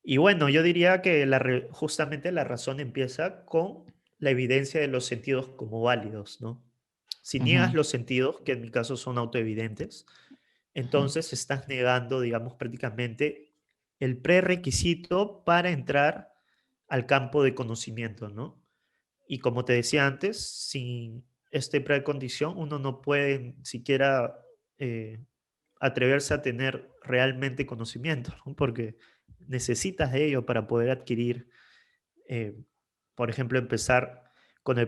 Y bueno, yo diría que justamente la razón empieza con la evidencia de los sentidos como válidos, ¿no? Si niegas Ujú, los sentidos, que en mi caso son autoevidentes, ujú. entonces estás negando, digamos, prácticamente el prerequisito para entrar al campo de conocimiento, ¿no? Y como te decía antes, sin este precondición, uno no puede ni siquiera eh, atreverse a tener realmente conocimiento, ¿no? Porque necesitas de ello para poder adquirir, eh, por ejemplo, empezar con en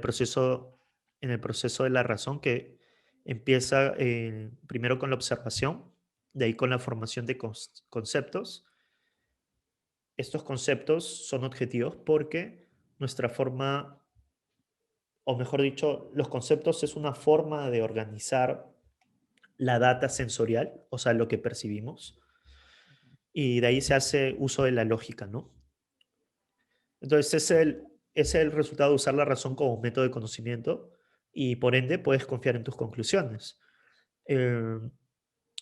el proceso de la razón que empieza primero con la observación, de ahí con la formación de conceptos. Estos conceptos son objetivos porque nuestra forma, o mejor dicho, los conceptos es una forma de organizar la data sensorial, o sea, lo que percibimos, y de ahí se hace uso de la lógica, ¿no? Entonces, es el resultado de usar la razón como método de conocimiento y por ende puedes confiar en tus conclusiones eh,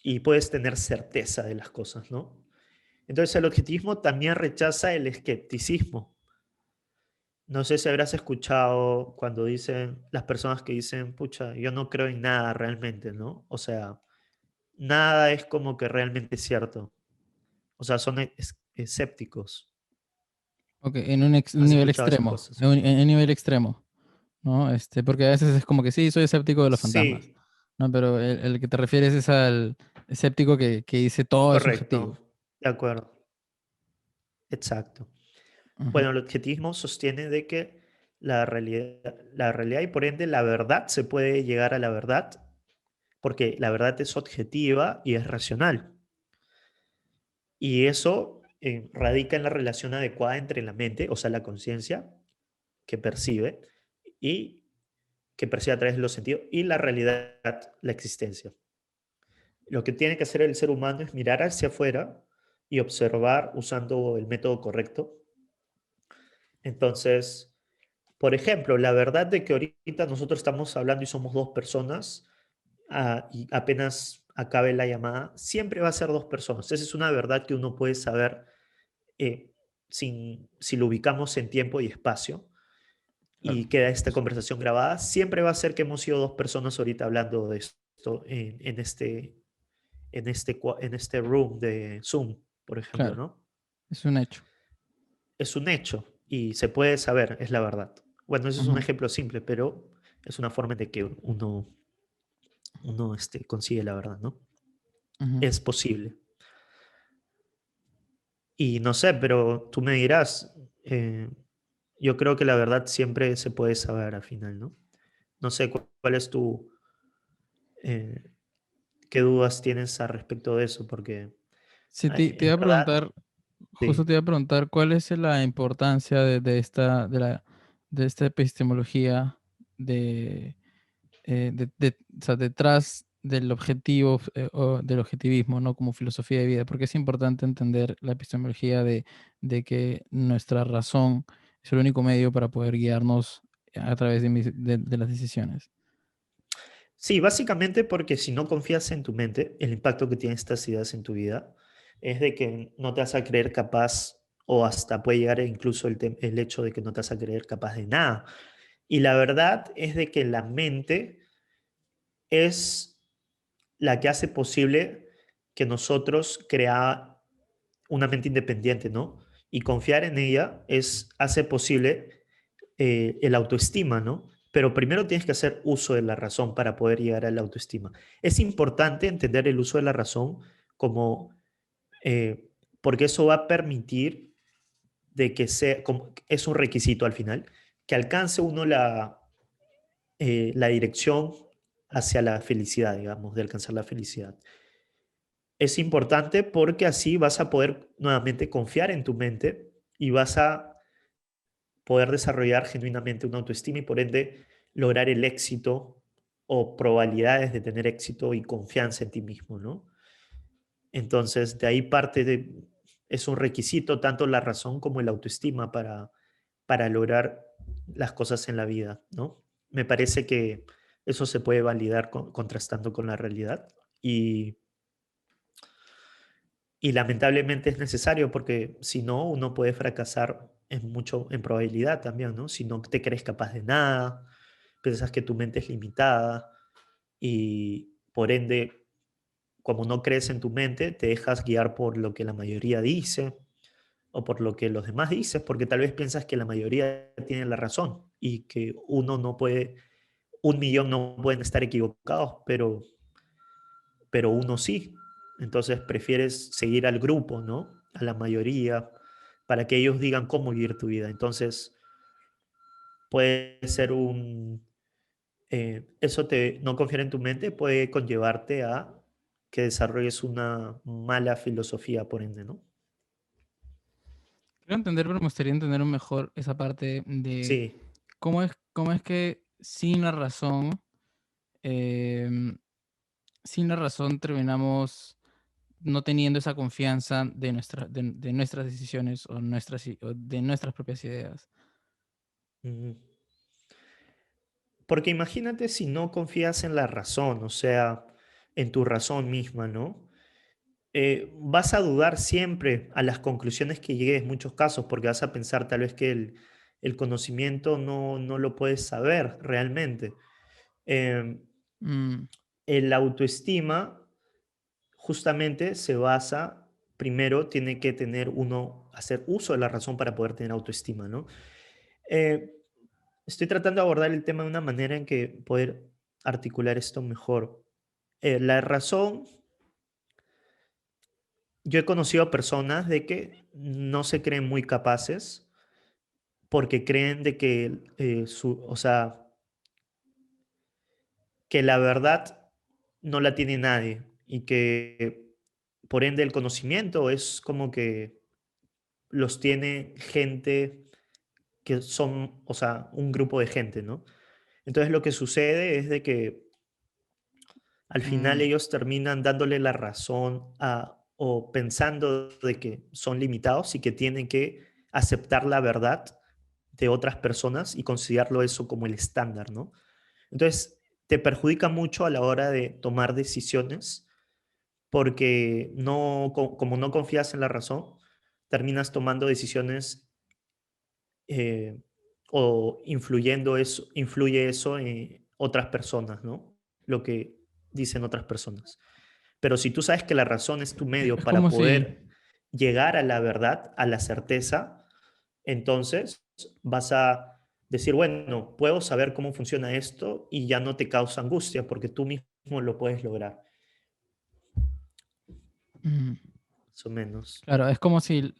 y puedes tener certeza de las cosas, ¿no? Entonces, el objetivismo también rechaza el escepticismo. No sé si habrás escuchado cuando dicen las personas que dicen, pucha, yo no creo en nada realmente, ¿no? O sea, nada es como que realmente cierto. O sea, son escépticos. Ok, en un ¿Has nivel escuchado esas extremo, cosas? en un nivel extremo, ¿no? Porque a veces es como que sí, soy escéptico de los fantasmas, Sí, ¿no? Pero el que te refieres es al escéptico que dice todo es subjetivo. correcto. De acuerdo. Exacto. Ujú, Bueno, el objetivismo sostiene de que la realidad y por ende la verdad se puede llegar a la verdad porque la verdad es objetiva y es racional. Y eso radica en la relación adecuada entre la mente, o sea, la conciencia que percibe y que percibe a través de los sentidos y la realidad, la existencia. Lo que tiene que hacer el ser humano es mirar hacia afuera y observar usando el método correcto. Entonces, por ejemplo, la verdad de que ahorita nosotros estamos hablando y somos dos personas, y apenas acabe la llamada, siempre va a ser dos personas. Esa es una verdad que uno puede saber eh, si lo ubicamos en tiempo y espacio Claro. y queda esta conversación grabada, siempre va a ser que hemos sido dos personas ahorita hablando de esto en este room de Zoom, por ejemplo, Claro, ¿no? es un hecho. Es un hecho y se puede saber, es la verdad. Bueno, ese es un Ujú, ejemplo simple, pero es una forma de que uno consigue la verdad, ¿no? ujú. Es posible. Y no sé, pero tú me dirás, yo creo que la verdad siempre se puede saber al final, ¿no? No sé cuál es eh, qué dudas tienes al respecto de eso, porque Sí, te en iba a verdad, preguntar, justo sí. te iba a preguntar, ¿cuál es la importancia de esta epistemología o sea, detrás del objetivo o del objetivismo, ¿no? Como filosofía de vida? Porque es importante entender la epistemología de que nuestra razón es el único medio para poder guiarnos a través de las decisiones. Sí, básicamente porque si no confías en tu mente, el impacto que tienen estas ideas en tu vida es de que no te vas a creer capaz o hasta puede llegar incluso el hecho de que no te vas a creer capaz de nada. Y la verdad es de que la mente es la que hace posible que nosotros crea una mente independiente, ¿no? Y confiar en ella hace posible el autoestima, ¿no? Pero primero tienes que hacer uso de la razón para poder llegar a la autoestima. Es importante entender el uso de la razón como, porque eso va a permitir de que sea, como, es un requisito al final, que alcance uno la dirección hacia la felicidad, digamos, de alcanzar la felicidad. Es importante porque así vas a poder nuevamente confiar en tu mente y vas a poder desarrollar genuinamente una autoestima y por ende lograr el éxito o probabilidades de tener éxito y confianza en ti mismo, ¿no? Entonces, de ahí es un requisito tanto la razón como el autoestima para lograr las cosas en la vida, ¿no? Me parece que eso se puede validar contrastando con la realidad y, y lamentablemente es necesario porque si no, uno puede fracasar en probabilidad también, ¿no? Si no te crees capaz de nada, piensas que tu mente es limitada y por ende, como no crees en tu mente, te dejas guiar por lo que la mayoría dice o por lo que los demás dicen, porque tal vez piensas que la mayoría tiene la razón y que uno no puede, un millón no pueden estar equivocados, pero uno sí. Entonces prefieres seguir al grupo, ¿no? A la mayoría, para que ellos digan cómo vivir tu vida. Entonces puede ser no confiar en tu mente puede conllevarte a que desarrolles una mala filosofía, por ende, ¿no? Quiero entender, pero me gustaría entender mejor esa parte de Sí. cómo es que em, sin la razón terminamos no teniendo esa confianza de nuestras decisiones o de nuestras propias ideas. Ujú. Porque imagínate si no confías en la razón, o sea, en tu razón misma, ¿no? Vas a dudar siempre a las conclusiones que llegues en muchos casos, porque vas a pensar tal vez que el conocimiento no lo puedes saber realmente. Em, Mm, el autoestima justamente se basa, primero tiene que tener uno, hacer uso de la razón para poder tener autoestima, ¿no? Eh, Estoy tratando de abordar el tema de una manera en que poder articular esto mejor. La razón, yo he conocido personas de que no se creen muy capaces porque creen de que o sea, que la verdad no la tiene nadie y que por ende el conocimiento es como que los tiene gente que son, o sea, un grupo de gente, ¿no? Entonces lo que sucede es de que al final mm, ellos terminan dándole la razón a o pensando de que son limitados y que tienen que aceptar la verdad de otras personas y considerarlo eso como el estándar, ¿no? Entonces, te perjudica mucho a la hora de tomar decisiones porque como no confías en la razón, terminas tomando decisiones eh, o influye eso en otras personas, ¿no? Lo que dicen otras personas. Pero si tú sabes que la razón es tu medio Es para como si, poder llegar a la verdad, a la certeza, entonces vas a decir, bueno, puedo saber cómo funciona esto y ya no te causa angustia porque tú mismo lo puedes lograr, mm, más o menos. claro, es como si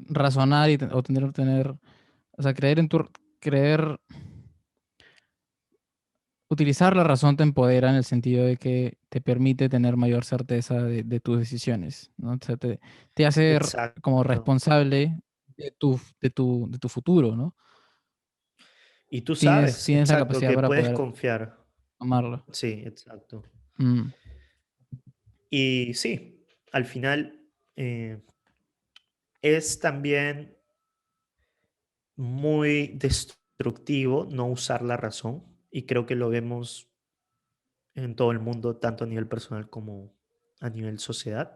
razonar o o sea, creer, utilizar la razón te empodera en el sentido de que te permite tener mayor certeza de tus decisiones, ¿no? O sea, te hace como Exacto. responsable de tu futuro, ¿no? Y tú Tienes, sabes, tienes la exacto, capacidad que para puedes poder confiar. tomarlo. Sí, exacto. Mm, Y sí, al final eh, es también muy destructivo no usar la razón y creo que lo vemos en todo el mundo, tanto a nivel personal como a nivel sociedad,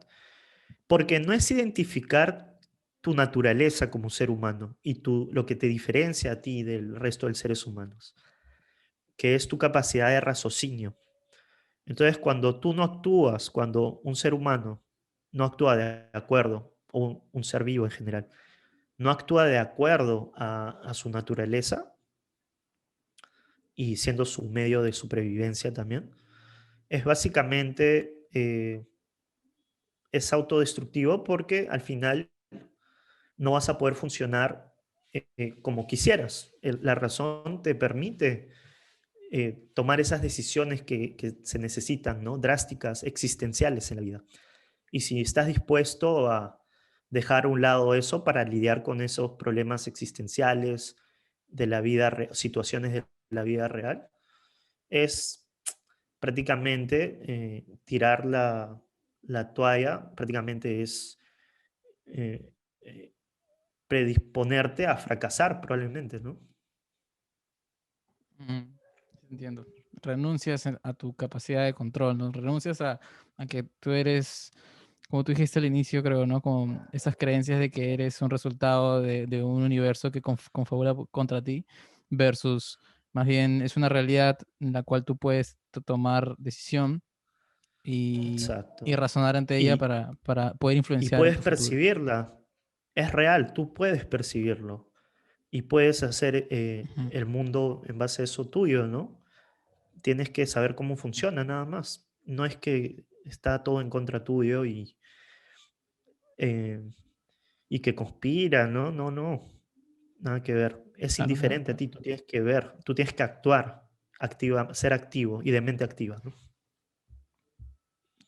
porque no es identificar tu naturaleza como ser humano y lo que te diferencia a ti del resto de los seres humanos, que es tu capacidad de raciocinio. Entonces, cuando tú no actúas, cuando un ser humano no actúa de acuerdo, o un ser vivo en general, no actúa de acuerdo a su naturaleza y siendo su medio de supervivencia también, es básicamente, es autodestructivo porque al final no vas a poder funcionar como quisieras. La razón te permite tomar esas decisiones que se necesitan, ¿no? Drásticas, existenciales en la vida. Y si estás dispuesto a dejar a un lado eso para lidiar con esos problemas existenciales de la vida, situaciones de la vida real, es prácticamente tirar la toalla, prácticamente es eh, eh, predisponerte a fracasar probablemente, ¿no? mm, entiendo. Renuncias a tu capacidad de control, ¿no? Renuncias a que tú eres, como tú dijiste al inicio, creo, ¿no? Con esas creencias de que eres un resultado de un universo que confabula contra ti, versus más bien es una realidad en la cual tú puedes tomar decisión y Exacto. razonar ante ella Y, para poder y influenciar en puedes tu futuro. percibirla, es real, tú puedes percibirlo y puedes hacer Ujú. el mundo en base a eso tuyo, ¿no? Tienes que saber cómo funciona nada más. No es que está todo en contra tuyo eh, y que conspira, ¿no? No, no, nada que ver. Es Claro, claro. indiferente a ti, tú tienes que ver, tú tienes que actuar, ser activo y de mente activa, ¿no?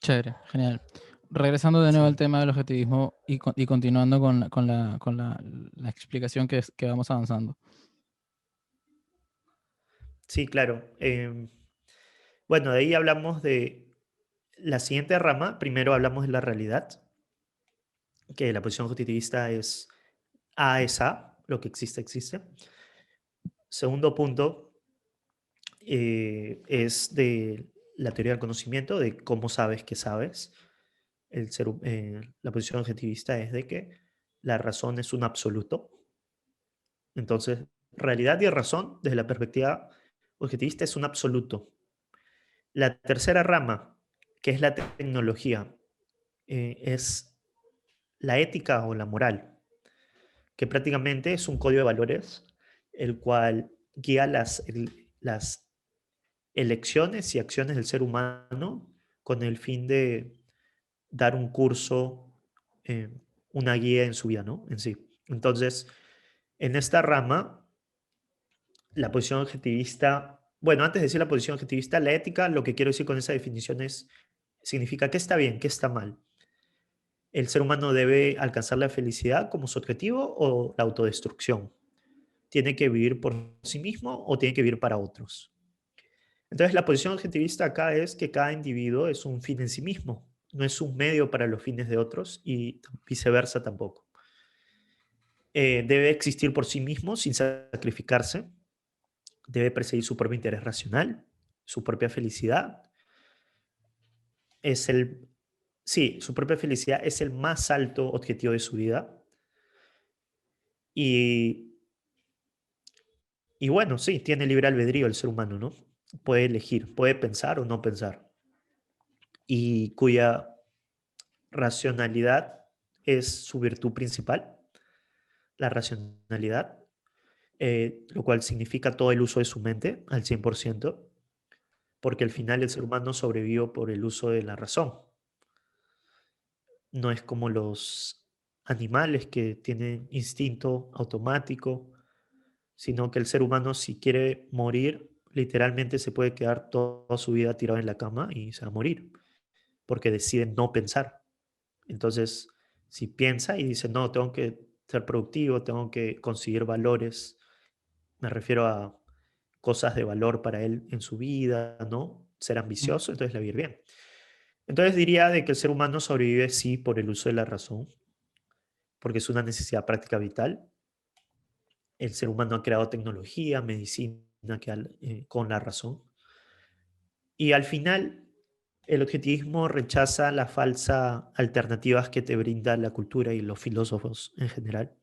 Chévere, genial. Regresando de nuevo al Sí, tema del objetivismo y continuando la explicación que vamos avanzando. sí, claro. Bueno, de ahí hablamos de la siguiente rama. Primero hablamos de la realidad, que la posición positivista es A, lo que existe, existe. Segundo punto es de la teoría del conocimiento, de cómo sabes que sabes. La posición objetivista es de que la razón es un absoluto. Entonces, realidad y razón, desde la perspectiva objetivista, es un absoluto. La tercera rama, que es la tecnología, es la ética o la moral, que prácticamente es un código de valores el cual guía las elecciones y acciones del ser humano con el fin de dar un curso, eh, una guía en su vida, ¿no? En sí. Entonces, en esta rama, la posición objetivista, bueno, antes de decir la posición objetivista, la ética, lo que quiero decir con esa definición significa qué está bien, qué está mal. ¿El ser humano debe alcanzar la felicidad como su objetivo o la autodestrucción? ¿Tiene que vivir por sí mismo o tiene que vivir para otros? Entonces, la posición objetivista acá es que cada individuo es un fin en sí mismo. no es un medio para los fines de otros y viceversa tampoco. Debe existir por sí mismo sin sacrificarse, debe perseguir su propio interés racional, su propia felicidad. Es el, sí, su propia felicidad es el más alto objetivo de su vida. Y, y bueno, sí, tiene libre albedrío el ser humano, ¿no? Puede elegir, puede pensar o no pensar. Y cuya racionalidad es su virtud principal, la racionalidad, lo cual significa todo el uso de su mente al 100%, porque al final el ser humano sobrevivió por el uso de la razón. No es como los animales que tienen instinto automático, sino que el ser humano, si quiere morir, literalmente se puede quedar toda su vida tirado en la cama y se va a morir, porque decide no pensar. Entonces, si piensa y dice, no, tengo que ser productivo, tengo que conseguir valores, me refiero a cosas de valor para él en su vida, ¿no? Ser Mm. ambicioso, entonces le va a ir bien. Entonces diría de que el ser humano sobrevive sí por el uso de la razón, porque es una necesidad práctica vital. El ser humano ha creado tecnología, medicina con la razón. Y al final, el objetivismo rechaza las falsas alternativas que te brinda la cultura y los filósofos en general.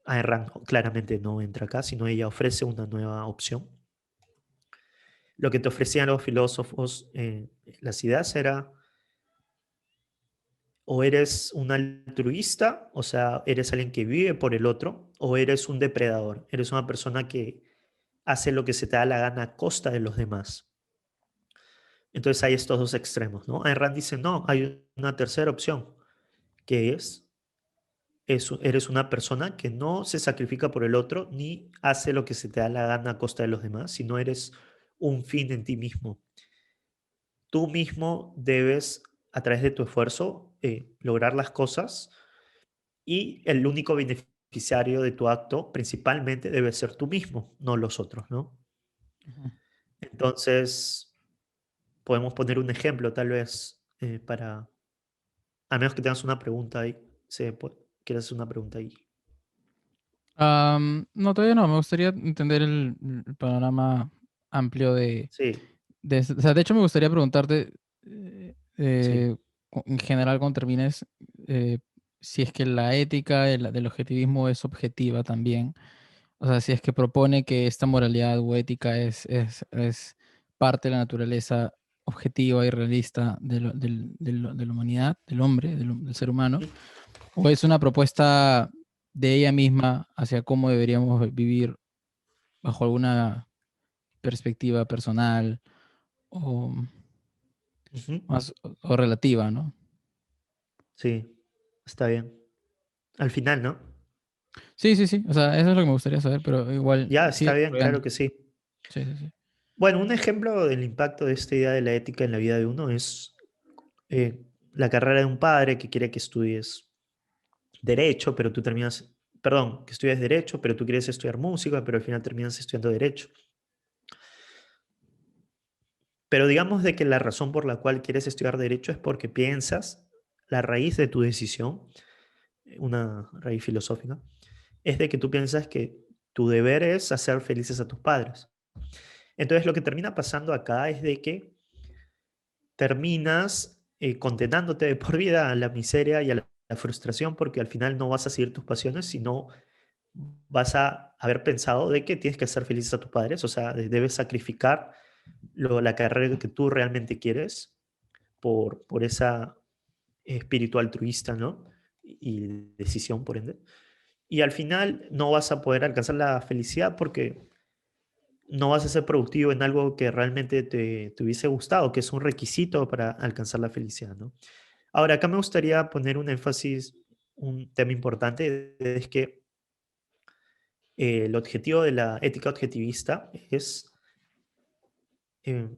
Ayn Rand claramente no entra acá, sino ella ofrece una nueva opción. Lo que te ofrecían los filósofos, las ideas era o eres un altruista, o sea, eres alguien que vive por el otro, o eres un depredador, eres una persona que hace lo que se te da la gana a costa de los demás. Entonces hay estos dos extremos, ¿no? Ayn Rand dice, no, hay una tercera opción, que eres una persona que no se sacrifica por el otro ni hace lo que se te da la gana a costa de los demás, sino eres un fin en ti mismo. Tú mismo debes, a través de tu esfuerzo, lograr las cosas y el único beneficiario de tu acto principalmente debe ser tú mismo, no los otros, ¿no? Ujú. Entonces, podemos poner un ejemplo tal vez a menos que tengas una pregunta ahí, quieres hacer una pregunta ahí. No, todavía no. Me gustaría entender el panorama amplio Sí, o sea, de hecho, me gustaría preguntarte, sí. en general, cuando termines, eh, si es que la ética del objetivismo es objetiva también. O sea, si es que propone que esta moralidad o ética es parte de la naturaleza objetiva y realista de la humanidad, del hombre, del ser humano, Ujú, o es una propuesta de ella misma hacia cómo deberíamos vivir bajo alguna perspectiva personal o ujú. más o relativa, ¿no? Sí, está bien. Al final, ¿no? Sí, sí, sí. O sea, eso es lo que me gustaría saber, pero igual Ya, sigue está bien, desarrollando. claro que sí. Sí, sí, sí. Bueno, un ejemplo del impacto de esta idea de la ética en la vida de uno es la carrera de un padre que quiere que estudies derecho, pero tú terminas, perdón, que estudies derecho, pero tú quieres estudiar música, pero al final terminas estudiando derecho. Pero digamos de que la razón por la cual quieres estudiar derecho es porque piensas, la raíz de tu decisión, una raíz filosófica, es de que tú piensas que tu deber es hacer felices a tus padres. Entonces lo que termina pasando acá es de que terminas condenándote de por vida a la miseria y a la frustración porque al final no vas a seguir tus pasiones, sino vas a haber pensado de que tienes que hacer felices a tus padres, o sea, debes sacrificar la carrera que tú realmente quieres por esa espíritu altruista, ¿no? Y decisión, por ende. Y al final no vas a poder alcanzar la felicidad porque no vas a ser productivo en algo que realmente te hubiese gustado, que es un requisito para alcanzar la felicidad, ¿no? Ahora, acá me gustaría poner un énfasis, un tema importante, es que el objetivo de la ética objetivista es eh,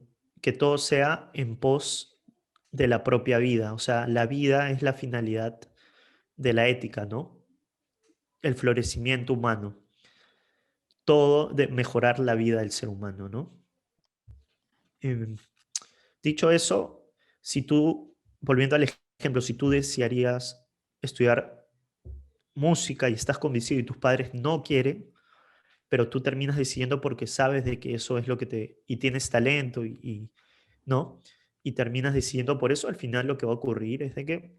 que todo sea en pos de la propia vida, o sea, la vida es la finalidad de la ética, ¿no? El florecimiento humano, todo de mejorar la vida del ser humano, ¿no? Em, Dicho eso, si tú volviendo al ejemplo, si tú desearías estudiar música y estás convencido y tus padres no quieren, pero tú terminas decidiendo porque sabes de que eso es lo que te... y tienes talento ¿no? Y terminas decidiendo por eso, al final lo que va a ocurrir es de que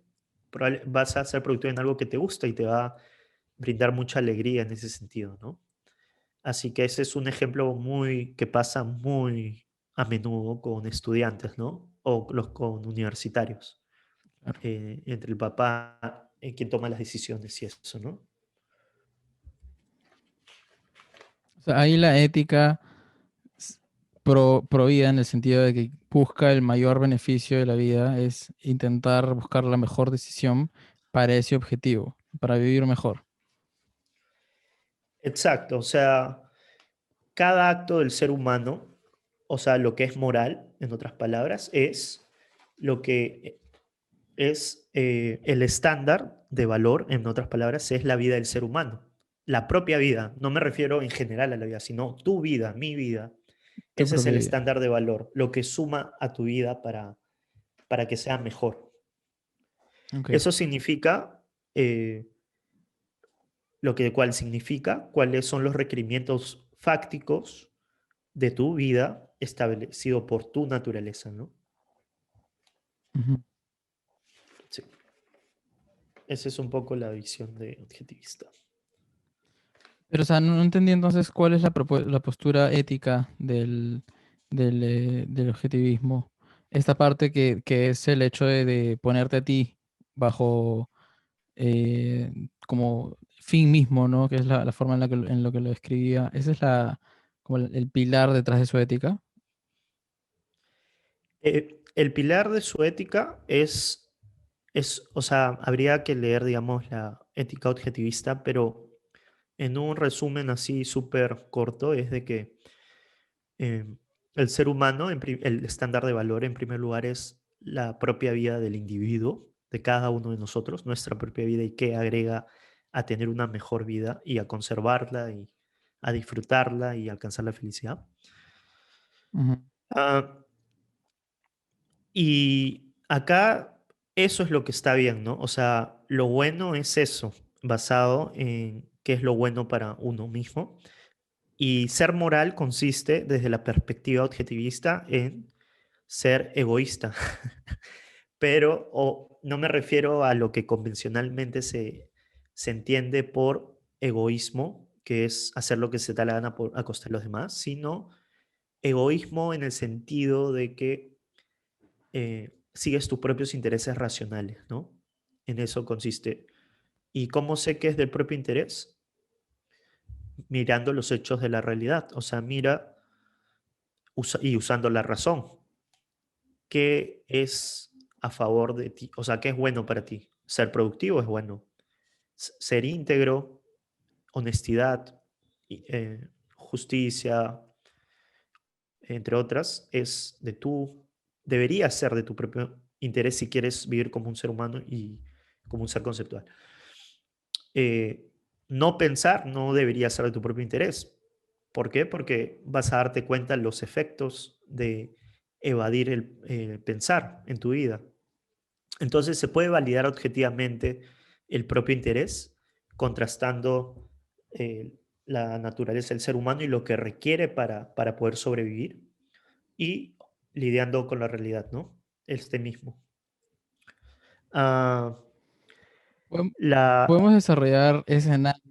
vas a ser productivo en algo que te gusta y te va a brindar mucha alegría en ese sentido, ¿no? Así que ese es un ejemplo muy que pasa muy a menudo con estudiantes, ¿no? O los con universitarios, Claro. entre el papá, quien toma las decisiones y eso, ¿no? O sea, ahí la ética s- pro vida en el sentido de que busca el mayor beneficio de la vida es intentar buscar la mejor decisión para ese objetivo, para vivir mejor. Exacto, o sea, cada acto del ser humano, o sea, lo que es moral, en otras palabras, es lo que es el estándar de valor, en otras palabras, es la vida del ser humano. La propia vida, no me refiero en general a la vida, sino tu vida, mi vida. Tu Ese es el propia vida. estándar de valor, lo que suma a tu vida para que sea mejor. Ok. Eso significa, lo que cual significa cuáles son los requerimientos fácticos de tu vida establecido por tu naturaleza, ¿no? Ujú. Sí. Esa es un poco la visión de objetivista. Pero, o sea, no entendí entonces cuál es la postura ética del objetivismo. Esta parte que es el hecho de ponerte a ti bajo como fin mismo, ¿no? Que es la forma en lo que lo describía. Ese es como el pilar detrás de su ética. El pilar de su ética o sea, habría que leer, digamos, la ética objetivista, pero en un resumen así súper corto es de que eh, el ser humano, el estándar de valor en primer lugar es la propia vida del individuo, de cada uno de nosotros, nuestra propia vida y qué agrega a tener una mejor vida y a conservarla y a disfrutarla y alcanzar la felicidad. Ujú, Ah, y acá eso es lo que está bien, ¿no? O sea, lo bueno es eso, basado en qué es lo bueno para uno mismo. Y ser moral consiste, desde la perspectiva objetivista, en ser egoísta. Pero no me refiero a lo que convencionalmente se entiende por egoísmo, que es hacer lo que se da la gana a costa de los demás, sino egoísmo en el sentido de que sigues tus propios intereses racionales, ¿no? En eso consiste. ¿Y cómo sé que es del propio interés? Mirando los hechos de la realidad. O sea, mira y usando la razón. ¿Qué es a favor de ti? O sea, ¿qué es bueno para ti? Ser productivo es bueno. Ser íntegro, honestidad, justicia, entre otras, debería ser de tu propio interés si quieres vivir como un ser humano y como un ser conceptual. Eh, no pensar no debería ser de tu propio interés. ¿Por qué? Porque vas a darte cuenta de los efectos de evadir el pensar en tu vida. Entonces se puede validar objetivamente el propio interés, contrastando la naturaleza del ser humano y lo que requiere para poder sobrevivir y lidiando con la realidad, ¿no? Este mismo. Ah, Podem- la, Podemos desarrollar escenarios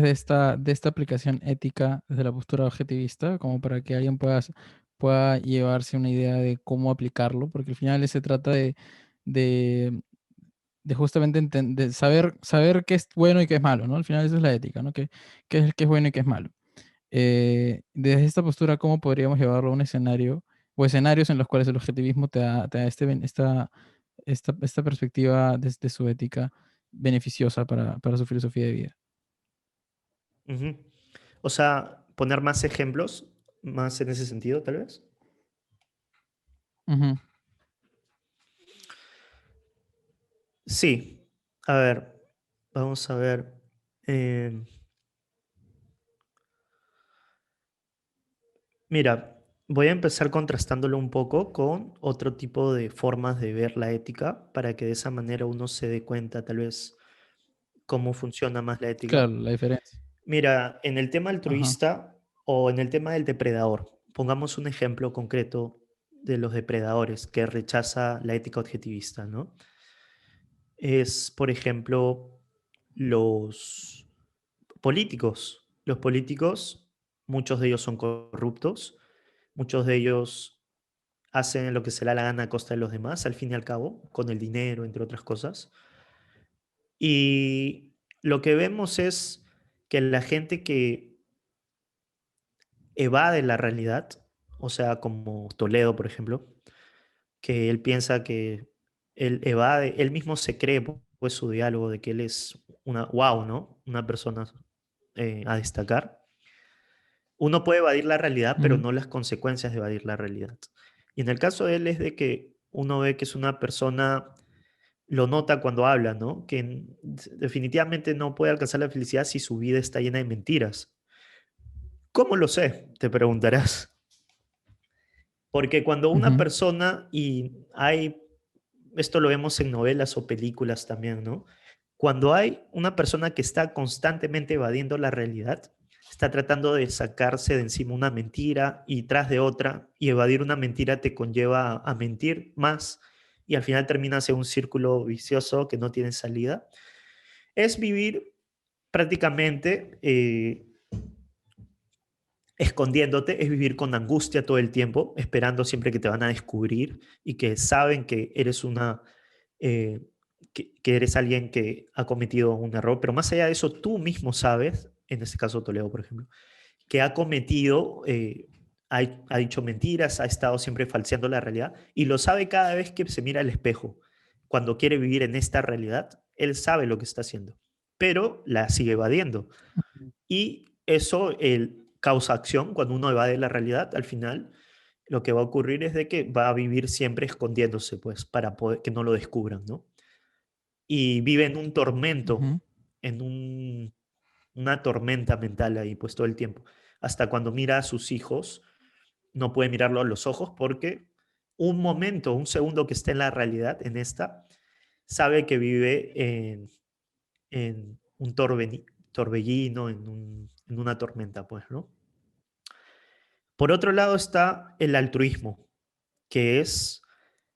de esta aplicación ética desde la postura objetivista, como para que alguien pueda llevarse una idea de cómo aplicarlo, porque al final se trata de, de justamente de saber qué es bueno y qué es malo, ¿no? Al final eso es la ética, ¿no? Qué es bueno y qué es malo. Desde esta postura, ¿cómo podríamos llevarlo a un escenario o escenarios en los cuales el objetivismo te da esta perspectiva desde su ética beneficiosa para su filosofía de vida? Ujú. O sea, poner más ejemplos, más en ese sentido, tal vez. Ujú, Sí, a ver, vamos a ver. em, Mira. Voy a empezar contrastándolo un poco con otro tipo de formas de ver la ética para que de esa manera uno se dé cuenta tal vez cómo funciona más la ética. Claro, la diferencia. Mira, en el tema Ajá. altruista o en el tema del depredador, pongamos un ejemplo concreto de los depredadores que rechaza la ética objetivista, ¿no? Es, por ejemplo, los políticos. Los políticos, muchos de ellos son corruptos, muchos de ellos hacen lo que se le da la gana a costa de los demás, al fin y al cabo, con el dinero, entre otras cosas. Y lo que vemos es que la gente que evade la realidad, o sea, como Toledo, por ejemplo, que él piensa que él evade, él mismo se cree, pues su diálogo de que él es una wow, ¿no? Una persona a destacar. Uno puede evadir la realidad, pero Ujú, no las consecuencias de evadir la realidad. Y en el caso de él es de que uno ve que es una persona, lo nota cuando habla, ¿no? Que definitivamente no puede alcanzar la felicidad si su vida está llena de mentiras. ¿Cómo lo sé? Te preguntarás. Porque cuando una ujú, persona, y hay, esto lo vemos en novelas o películas también, ¿no? Cuando hay una persona que está constantemente evadiendo la realidad, está tratando de sacarse de encima una mentira y tras de otra, y evadir una mentira te conlleva a mentir más y al final terminas en un círculo vicioso que no tiene salida, es vivir prácticamente escondiéndote, es vivir con angustia todo el tiempo, esperando siempre que te van a descubrir y que saben que eres eh, que eres alguien que ha cometido un error, pero más allá de eso, tú mismo sabes, en este caso Toledo, por ejemplo, que ha cometido, ha dicho mentiras, ha estado siempre falseando la realidad y lo sabe cada vez que se mira al espejo. Cuando quiere vivir en esta realidad, él sabe lo que está haciendo, pero la sigue evadiendo. ujú. Y eso causa acción. Cuando uno evade la realidad, al final lo que va a ocurrir es de que va a vivir siempre escondiéndose, pues, para poder, que no lo descubran, ¿no? Y vive en un tormento, Ujú. en una tormenta mental ahí, pues, todo el tiempo. Hasta cuando mira a sus hijos, no puede mirarlo a los ojos porque un momento, un segundo que esté en la realidad, en esta, sabe que vive en un torbellino, en una tormenta, pues, ¿no? Por otro lado está el altruismo, que es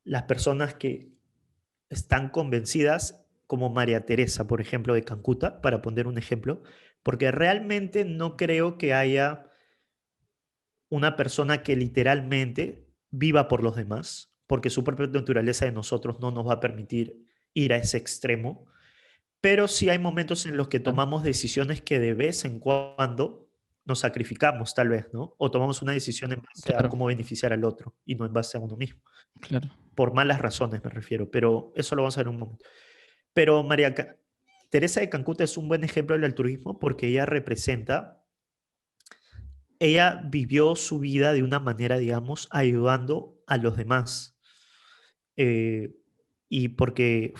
las personas que están convencidas, como María Teresa, por ejemplo, de Calcuta, para poner un ejemplo, porque realmente no creo que haya una persona que literalmente viva por los demás, porque su propia naturaleza de nosotros no nos va a permitir ir a ese extremo, pero sí hay momentos en los que Claro, tomamos decisiones que de vez en cuando nos sacrificamos, tal vez, ¿no? O tomamos una decisión en base a claro, cómo beneficiar al otro y no en base a uno mismo. claro. Por malas razones me refiero, pero eso lo vamos a ver en un momento. Pero Teresa de Calcuta es un buen ejemplo del altruismo porque ella representa, ella vivió su vida de una manera, digamos, ayudando a los demás. Eh, y porque,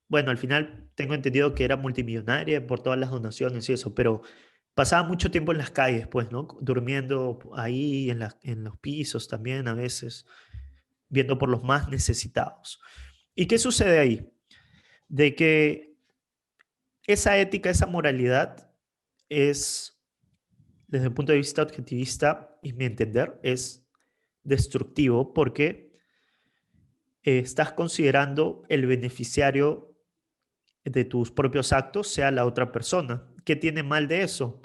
bueno, al final tengo entendido que era multimillonaria por todas las donaciones y eso, pero pasaba mucho tiempo en las calles, pues, ¿no? Durmiendo ahí en los pisos también a veces, viendo por los más necesitados. ¿Y qué sucede ahí? De que esa ética, esa moralidad es, desde el punto de vista objetivista, y mi entender, es destructivo porque estás considerando el beneficiario de tus propios actos sea la otra persona. ¿Qué tiene mal de eso?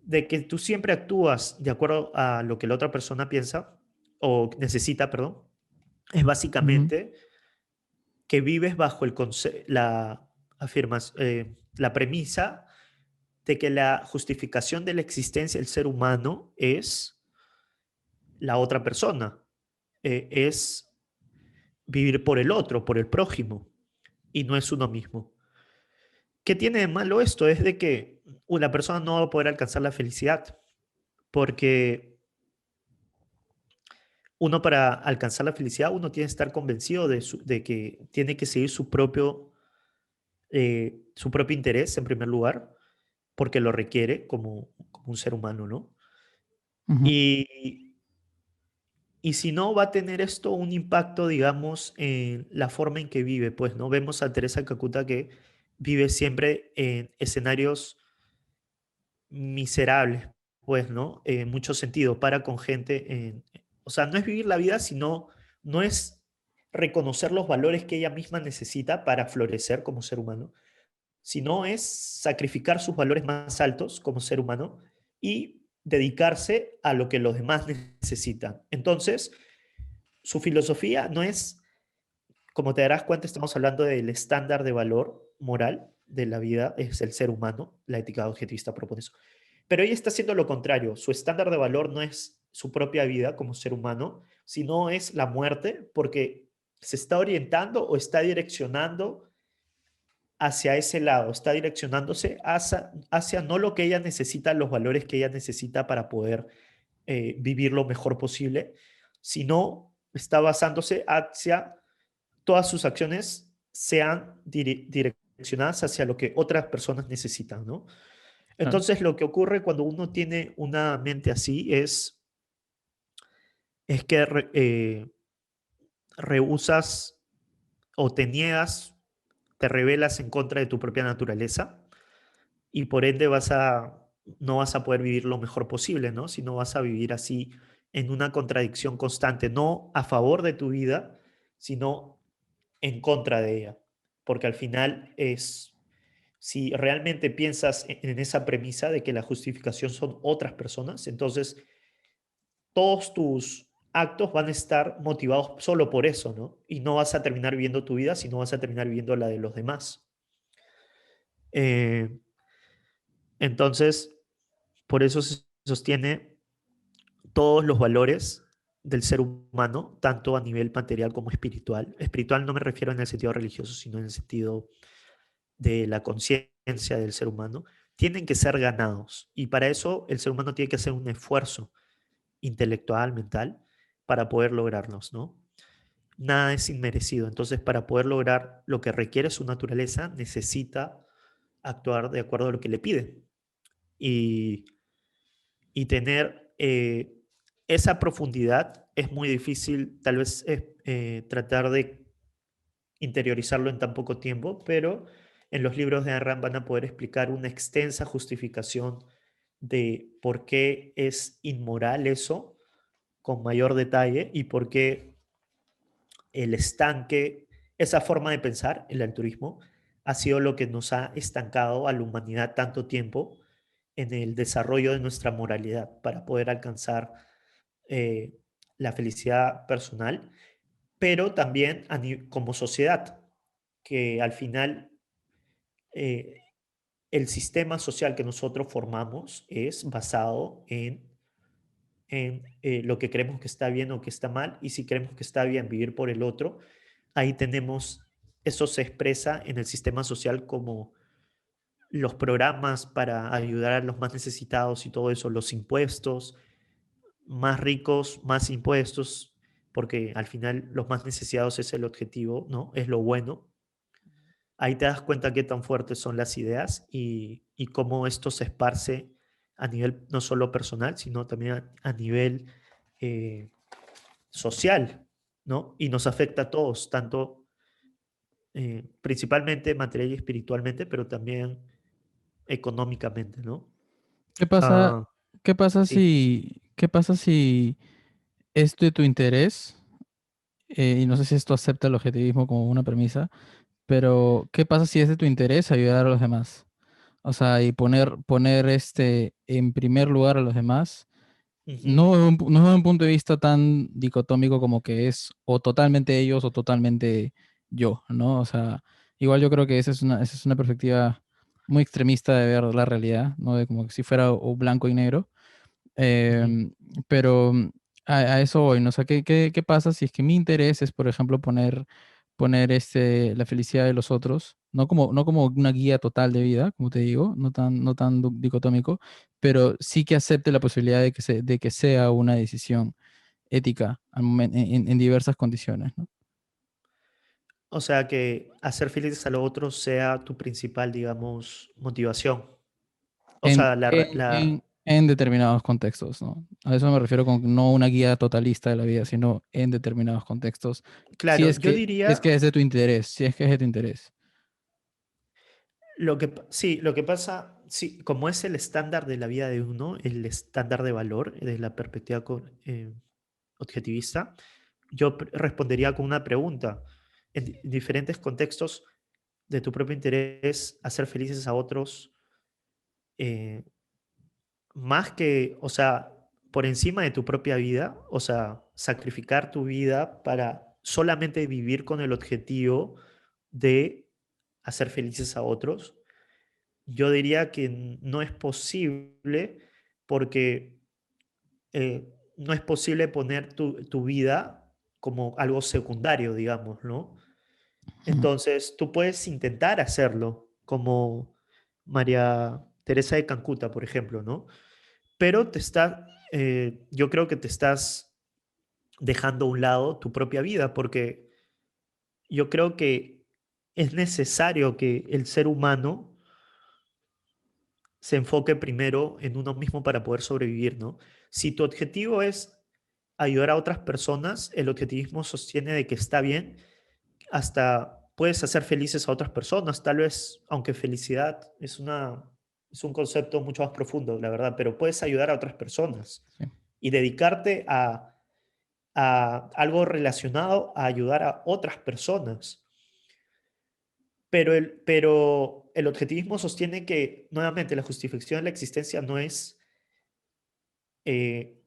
De que tú siempre actúas de acuerdo a lo que la otra persona piensa o necesita, perdón, es Ujú, básicamente que vives bajo la premisa de que la justificación de la existencia del ser humano es la otra persona, es vivir por el otro, por el prójimo, y no es uno mismo. ¿Qué tiene de malo esto? Es de que una persona no va a poder alcanzar la felicidad, porque uno para alcanzar la felicidad, uno tiene que estar convencido de que tiene que seguir su propio interés en primer lugar, porque lo requiere como un ser humano, ¿no? ujú. Y Y si no, va a tener esto un impacto, digamos, en la forma en que vive, pues, ¿no? Vemos a Teresa Calcuta que vive siempre en escenarios miserables, pues, ¿no? En mucho sentido, para con gente, o sea, no es vivir la vida, sino, no es reconocer los valores que ella misma necesita para florecer como ser humano, sino es sacrificar sus valores más altos como ser humano y dedicarse a lo que los demás necesitan. Entonces, su filosofía no es, como te darás cuenta, estamos hablando del estándar de valor moral de la vida, es el ser humano, la ética objetivista propone eso. Pero ella está haciendo lo contrario, su estándar de valor no es su propia vida como ser humano, sino es la muerte, porque se está orientando o está direccionando hacia ese lado, está direccionándose hacia no lo que ella necesita, los valores que ella necesita para poder vivir lo mejor posible, sino está basándose hacia todas sus acciones sean direccionadas hacia lo que otras personas necesitan, ¿no? Claro. Entonces, lo que ocurre cuando uno tiene una mente así es que rehusas o te niegas, te rebelas en contra de tu propia naturaleza y por ende no vas a poder vivir lo mejor posible, ¿no? Sino vas a vivir así en una contradicción constante, no a favor de tu vida, sino en contra de ella. Porque al final si realmente piensas en esa premisa de que la justificación son otras personas, entonces todos tus actos van a estar motivados solo por eso, ¿no? Y no vas a terminar viviendo tu vida, sino vas a terminar viviendo la de los demás. Eh, entonces, por eso se sostiene todos los valores del ser humano, tanto a nivel material como espiritual. Espiritual no me refiero en el sentido religioso, sino en el sentido de la conciencia del ser humano, tienen que ser ganados. Y para eso el ser humano tiene que hacer un esfuerzo intelectual, mental, para poder lograrlos, ¿no? Nada es inmerecido. Entonces, para poder lograr lo que requiere su naturaleza, necesita actuar de acuerdo a lo que le pide. Y, y tener esa profundidad es muy difícil, tal vez tratar de interiorizarlo en tan poco tiempo, pero en los libros de Ayn Rand van a poder explicar una extensa justificación de por qué es inmoral eso con mayor detalle y por qué el estanque, esa forma de pensar, el altruismo, ha sido lo que nos ha estancado a la humanidad tanto tiempo en el desarrollo de nuestra moralidad para poder alcanzar eh, la felicidad personal, pero también como sociedad, que al final eh, el sistema social que nosotros formamos es basado en lo que creemos que está bien o que está mal, y si creemos que está bien vivir por el otro, ahí tenemos, eso se expresa en el sistema social como los programas para ayudar a los más necesitados y todo eso, los impuestos, más ricos, más impuestos, porque al final los más necesitados es el objetivo, ¿no? Es lo bueno. Ahí te das cuenta qué tan fuertes son las ideas y cómo esto se esparce a nivel no solo personal, sino también a nivel eh, social, ¿no? Y nos afecta a todos, tanto principalmente material y espiritualmente, pero también económicamente, ¿no? ¿Qué pasa, Ah, sí. qué pasa si es de tu interés? Y no sé si esto acepta el objetivismo como una premisa, pero ¿qué pasa si es de tu interés ayudar a los demás? O sea, y poner en primer lugar a los demás, Ujú. no no desde un punto de vista tan dicotómico como que es o totalmente ellos o totalmente yo, ¿no? O sea, igual yo creo que esa es una perspectiva muy extremista de ver la realidad, ¿no? De como que si fuera o blanco y negro. Ujú. Em, pero a eso voy, ¿no? O sea, ¿qué pasa si es que mi interés es, por ejemplo, poner la felicidad de los otros, no como una guía total de vida, como te digo, no tan dicotómico, pero sí que acepte la posibilidad de que sea una decisión ética en diversas condiciones, ¿no? O sea, que hacer felices a los otros sea tu principal, digamos, motivación. O En, sea, en, En determinados contextos, ¿no? A eso me refiero con no una guía totalista de la vida, sino en determinados contextos. Si Claro, es yo que, si es que diría, es de tu interés, si es que es de tu interés. sí, lo que pasa, sí, como es el estándar de la vida de uno, el estándar de valor desde la perspectiva objetivista, yo respondería con una pregunta. En diferentes contextos de tu propio interés, hacer felices a otros, eh, más que, o sea, por encima de tu propia vida, o sea, sacrificar tu vida para solamente vivir con el objetivo de hacer felices a otros, yo diría que no es posible porque no es posible poner tu vida como algo secundario, digamos, ¿no? Ujú. Entonces, tú puedes intentar hacerlo, como María Teresa de Calcuta, por ejemplo, ¿no? Pero yo creo que te estás dejando a un lado tu propia vida, porque yo creo que es necesario que el ser humano se enfoque primero en uno mismo para poder sobrevivir, ¿no? Si tu objetivo es ayudar a otras personas, el objetivismo sostiene de que está bien, hasta puedes hacer felices a otras personas, tal vez, aunque felicidad es un concepto mucho más profundo, la verdad, pero puedes ayudar a otras personas Sí. y dedicarte a algo relacionado a ayudar a otras personas. Pero el objetivismo sostiene que, nuevamente, la justificación de la existencia no es eh,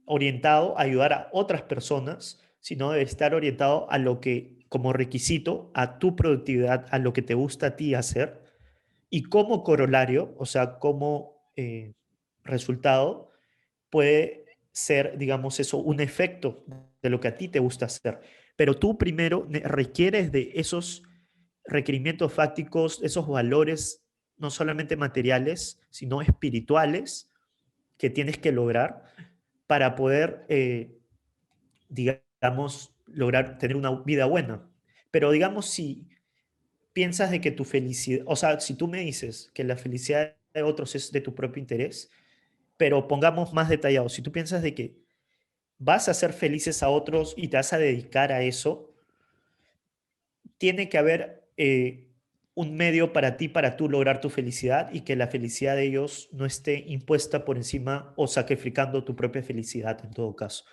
orientado a ayudar a otras personas, sino debe estar orientado a lo que, como requisito, a tu productividad, a lo que te gusta a ti hacer, y como corolario, o sea, como resultado, puede ser, digamos, eso, un efecto de lo que a ti te gusta hacer. Pero tú primero requieres de esos requerimientos fácticos, esos valores, no solamente materiales, sino espirituales, que tienes que lograr para poder, digamos, lograr tener una vida buena. Pero digamos, si piensas de que tu felicidad, o sea, si tú me dices que la felicidad de otros es de tu propio interés, pero pongamos más detallado, si tú piensas de que vas a hacer felices a otros y te vas a dedicar a eso, tiene que haber un medio para ti, para tú lograr tu felicidad y que la felicidad de ellos no esté impuesta por encima o sacrificando tu propia felicidad en todo caso.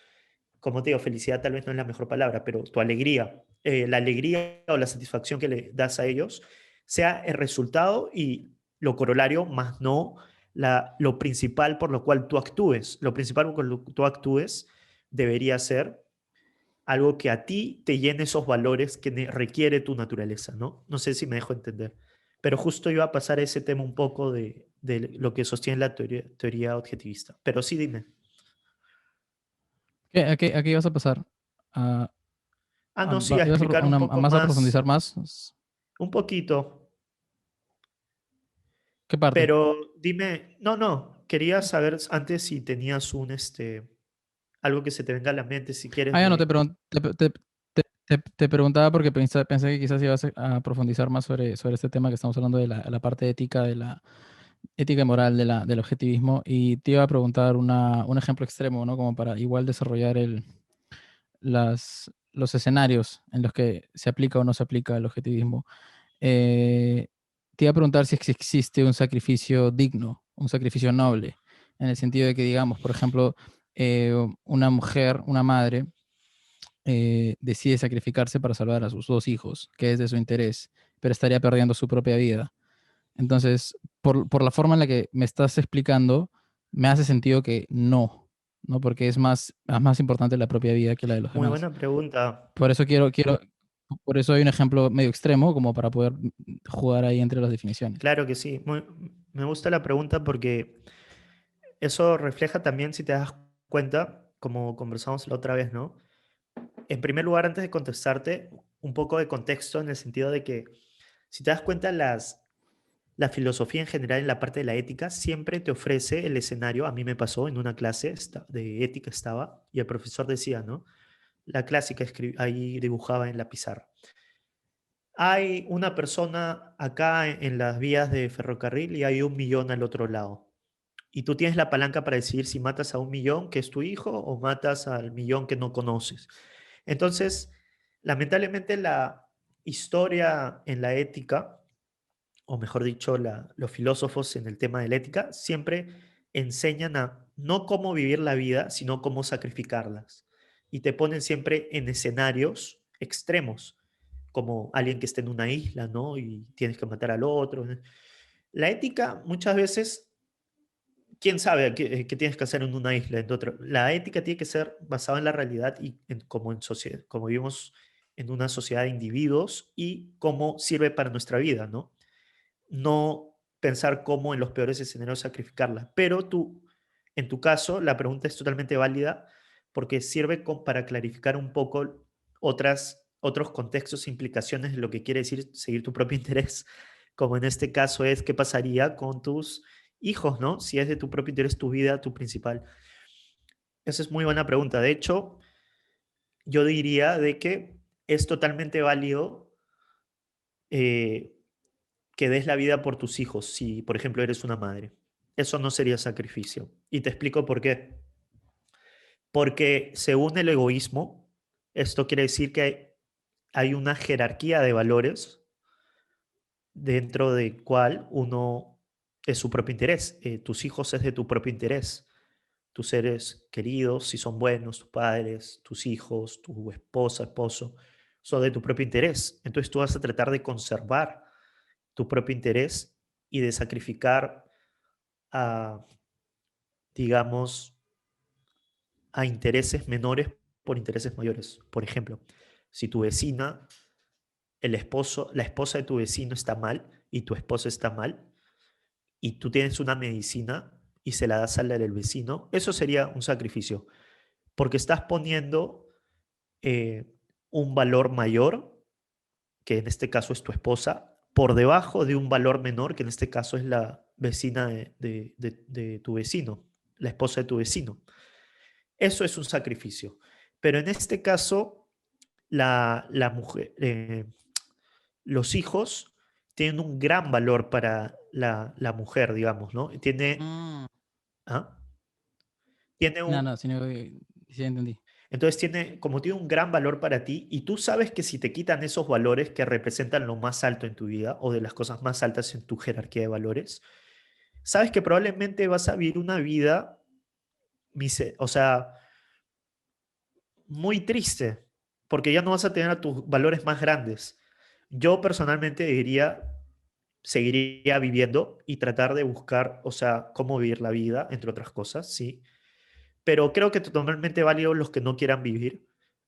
Como te digo, felicidad tal vez no es la mejor palabra, pero tu alegría, la alegría o la satisfacción que le das a ellos, sea el resultado y lo corolario, más no lo principal por lo cual tú actúes. Lo principal por lo que tú actúes debería ser algo que a ti te llene esos valores que requiere tu naturaleza, ¿no? No sé si me dejo entender. Pero justo iba a pasar ese tema un poco de lo que sostiene la teoría objetivista. Pero sí, dime. A qué ibas a pasar? ¿A, No, sí, a ibas explicar un a poco más a más, profundizar más? un poquito. ¿Qué parte? Pero dime, no, quería saber antes si tenías algo que se te venga a la mente, si quieres Ah, ya no, te preguntaba porque pensé que quizás ibas a profundizar más sobre este tema que estamos hablando de la parte ética, de la ética y moral del objetivismo, y te iba a preguntar un ejemplo extremo, ¿no? Como para igual desarrollar los escenarios en los que se aplica o no se aplica el objetivismo. Eh, Te iba a preguntar si existe un sacrificio digno, un sacrificio noble, en el sentido de que, digamos, por ejemplo, una mujer, una madre, decide sacrificarse para salvar a sus dos hijos, que es de su interés, pero estaría perdiendo su propia vida. Entonces, por la forma en la que me estás explicando, me hace sentido que no, ¿no? Porque es más importante la propia vida que la de los muy demás. buena pregunta. Por eso por eso hay un ejemplo medio extremo, como para poder jugar ahí entre las definiciones. Claro que sí. Me gusta la pregunta porque eso refleja también, si te das cuenta, como conversamos la otra vez, ¿no? En primer lugar, antes de contestarte, un poco de contexto en el sentido de que, si te das cuenta, la filosofía en general en la parte de la ética siempre te ofrece el escenario. A mí me pasó en una clase de ética estaba y el profesor decía, ¿no? La clásica ahí dibujaba en la pizarra. Hay una persona acá en las vías de ferrocarril y hay 1 millón al otro lado. y tú tienes la palanca para decidir si matas a 1 millón, que es tu hijo, o matas al millón que no conoces. Entonces, lamentablemente la historia en la ética, o mejor dicho, los filósofos en el tema de la ética, siempre enseñan a no cómo vivir la vida, sino cómo sacrificarlas. Y te ponen siempre en escenarios extremos, como alguien que esté en una isla, ¿no? Y tienes que matar al otro. La ética muchas veces, quién sabe qué tienes que hacer en una isla, en otra. La ética tiene que ser basada en la realidad y como en sociedad, como vivimos en una sociedad de individuos y cómo sirve para nuestra vida, ¿no? No pensar cómo en los peores escenarios sacrificarla. Pero tú, en tu caso, la pregunta es totalmente válida porque sirve para clarificar un poco otros contextos e implicaciones de lo que quiere decir seguir tu propio interés, como en este caso es qué pasaría con tus hijos, ¿no? Si es de tu propio interés tu vida, tu principal. Esa es muy buena pregunta. De hecho, yo diría de que es totalmente válido eh, que des la vida por tus hijos si, por ejemplo, eres una madre. Eso no sería sacrificio. Y te explico por qué. Porque según el egoísmo, esto quiere decir que hay una jerarquía de valores dentro del cual uno es su propio interés. Tus hijos es de tu propio interés. Tus seres queridos, si son buenos, tus padres, tus hijos, tu esposa, esposo, son de tu propio interés. Entonces tú vas a tratar de conservar tu propio interés y de sacrificar a, digamos, a intereses menores por intereses mayores. Por ejemplo, si tu vecina, la esposa de tu vecino está mal y tu esposa está mal, y tú tienes una medicina y se la das a la del vecino, eso sería un sacrificio, porque estás poniendo eh, un valor mayor, que en este caso es tu esposa, por debajo de un valor menor, que en este caso es la vecina de tu vecino, la esposa de tu vecino. Eso es un sacrificio. Pero en este caso, la mujer, los hijos tienen un gran valor para la mujer, digamos, ¿no? Mm, ¿Ah? Tiene no, un, no, sino sí entendí. entonces como tiene un gran valor para ti y tú sabes que si te quitan esos valores que representan lo más alto en tu vida o de las cosas más altas en tu jerarquía de valores, sabes que probablemente vas a vivir una vida, o sea, muy triste, porque ya no vas a tener a tus valores más grandes. Yo personalmente diría, seguiría viviendo y tratar de buscar, o sea, cómo vivir la vida, entre otras cosas, sí. Pero creo que totalmente válido los que no quieran vivir,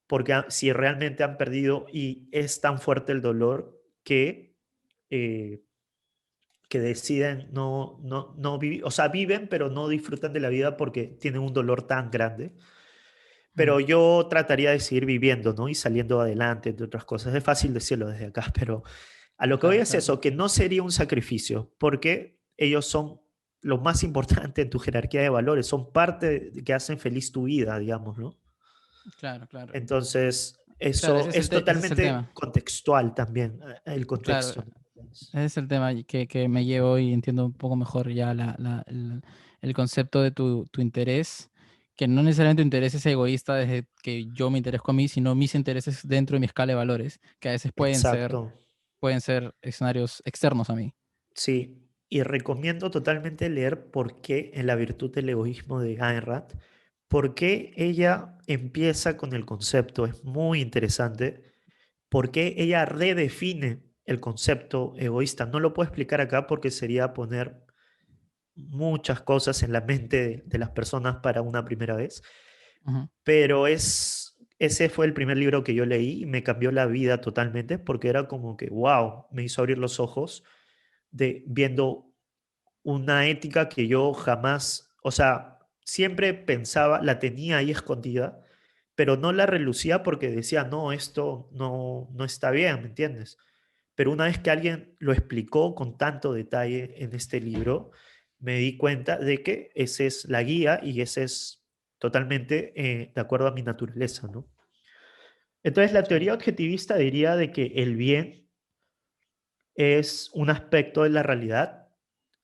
porque si realmente han perdido y es tan fuerte el dolor eh, que deciden no vivir, o sea, viven, pero no disfrutan de la vida porque tienen un dolor tan grande. Mm, Pero yo trataría de seguir viviendo, ¿no? Y saliendo adelante, entre otras cosas. Es fácil decirlo desde acá, pero a lo que voy claro, es claro, eso, que no sería un sacrificio, porque ellos son lo más importante en tu jerarquía de valores, son parte que hacen feliz tu vida, digamos, ¿no? claro, claro. Entonces, Claro, eso es ese es el totalmente tema. contextual también, el Claro, contexto. ese es el tema que me llevo y entiendo un poco mejor ya el concepto de tu interés, que no necesariamente tu interés es egoísta desde que yo me interesco a mí, sino mis intereses dentro de mi escala de valores, que a veces Exacto. pueden ser escenarios externos a mí. Sí, y recomiendo totalmente leer por qué en La virtud del egoísmo de Ayn Rand, por qué ella empieza con el concepto, es muy interesante, por qué ella redefine el concepto egoísta. No lo puedo explicar acá porque sería poner muchas cosas en la mente de las personas para una primera vez, Ujú. pero ese fue el primer libro que yo leí y me cambió la vida totalmente porque era como que, wow, me hizo abrir los ojos de viendo una ética que yo jamás, o sea, siempre pensaba, la tenía ahí escondida, pero no la relucía porque decía, no, esto no está bien, ¿me entiendes? Pero una vez que alguien lo explicó con tanto detalle en este libro, me di cuenta de que esa es la guía y ese es totalmente de acuerdo a mi naturaleza, ¿no? Entonces, la Sí. teoría objetivista diría de que el bien es un aspecto de la realidad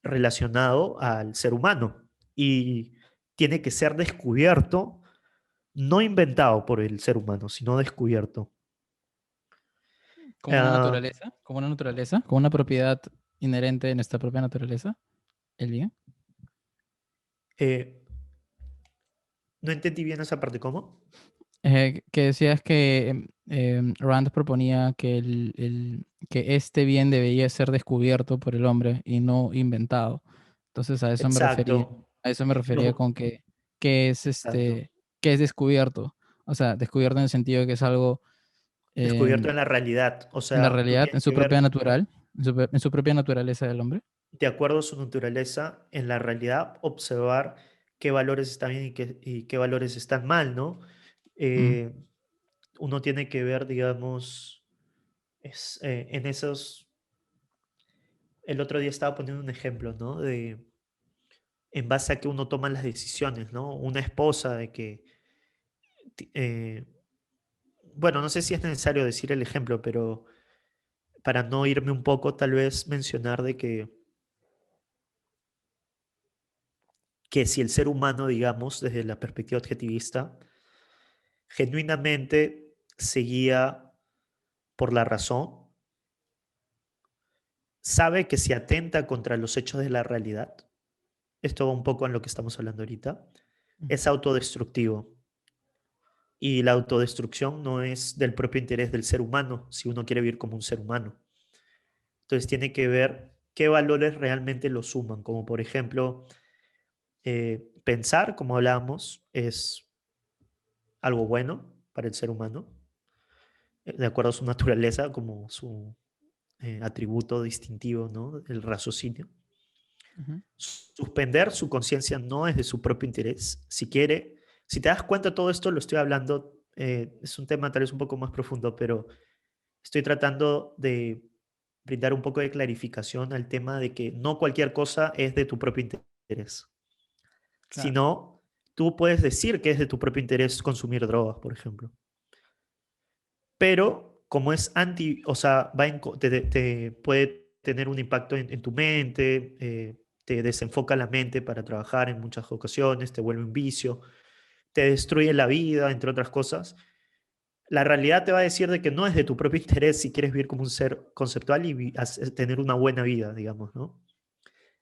relacionado al ser humano. y tiene que ser descubierto, no inventado por el ser humano, sino descubierto. Como una Ah, naturaleza, como una naturaleza, como una propiedad inherente en nuestra propia naturaleza, el bien. eh, no entendí bien esa parte, ¿cómo? Que decías que Rand proponía que, que este bien debía ser descubierto por el hombre y no inventado. Entonces Exacto. a eso me refería Los, con que es exacto. que es descubierto. O sea, descubierto en el sentido de que es algo Descubierto em, en la realidad. O en la sea, tú realidad, en tienes su que propia ver, natural, en su propia naturaleza del hombre. de acuerdo a su naturaleza, en la realidad, observar qué valores están bien y qué valores están mal, ¿no? Mm, Eh, uno tiene que ver, digamos, en esos... El otro día estaba poniendo un ejemplo, ¿no? En base a que uno toma las decisiones, ¿no? Una esposa de que... eh, bueno, no sé si es necesario decir el ejemplo, pero para no irme un poco, tal vez mencionar de que si el ser humano, digamos, desde la perspectiva objetivista, genuinamente se guía por la razón, sabe que si atenta contra los hechos de la realidad, esto va un poco en lo que estamos hablando ahorita, ujú, es autodestructivo. Y la autodestrucción no es del propio interés del ser humano, si uno quiere vivir como un ser humano. Entonces tiene que ver qué valores realmente lo suman, como por ejemplo, pensar, como hablábamos, es algo bueno para el ser humano, de acuerdo a su naturaleza, como su atributo distintivo, ¿no? El raciocinio. ujú, Suspender su conciencia no es de su propio interés. Si quiere, si te das cuenta, todo esto lo estoy hablando, es un tema tal vez un poco más profundo, pero estoy tratando de brindar un poco de clarificación al tema de que no cualquier cosa es de tu propio interés, claro. sino tú puedes decir que es de tu propio interés consumir drogas, por ejemplo. Pero como es anti, o sea, te puede tener un impacto en tu mente, te desenfoca la mente para trabajar en muchas ocasiones, te vuelve un vicio, te destruye la vida, entre otras cosas. La realidad te va a decir de que no es de tu propio interés si quieres vivir como un ser conceptual y tener una buena vida, digamos, ¿no?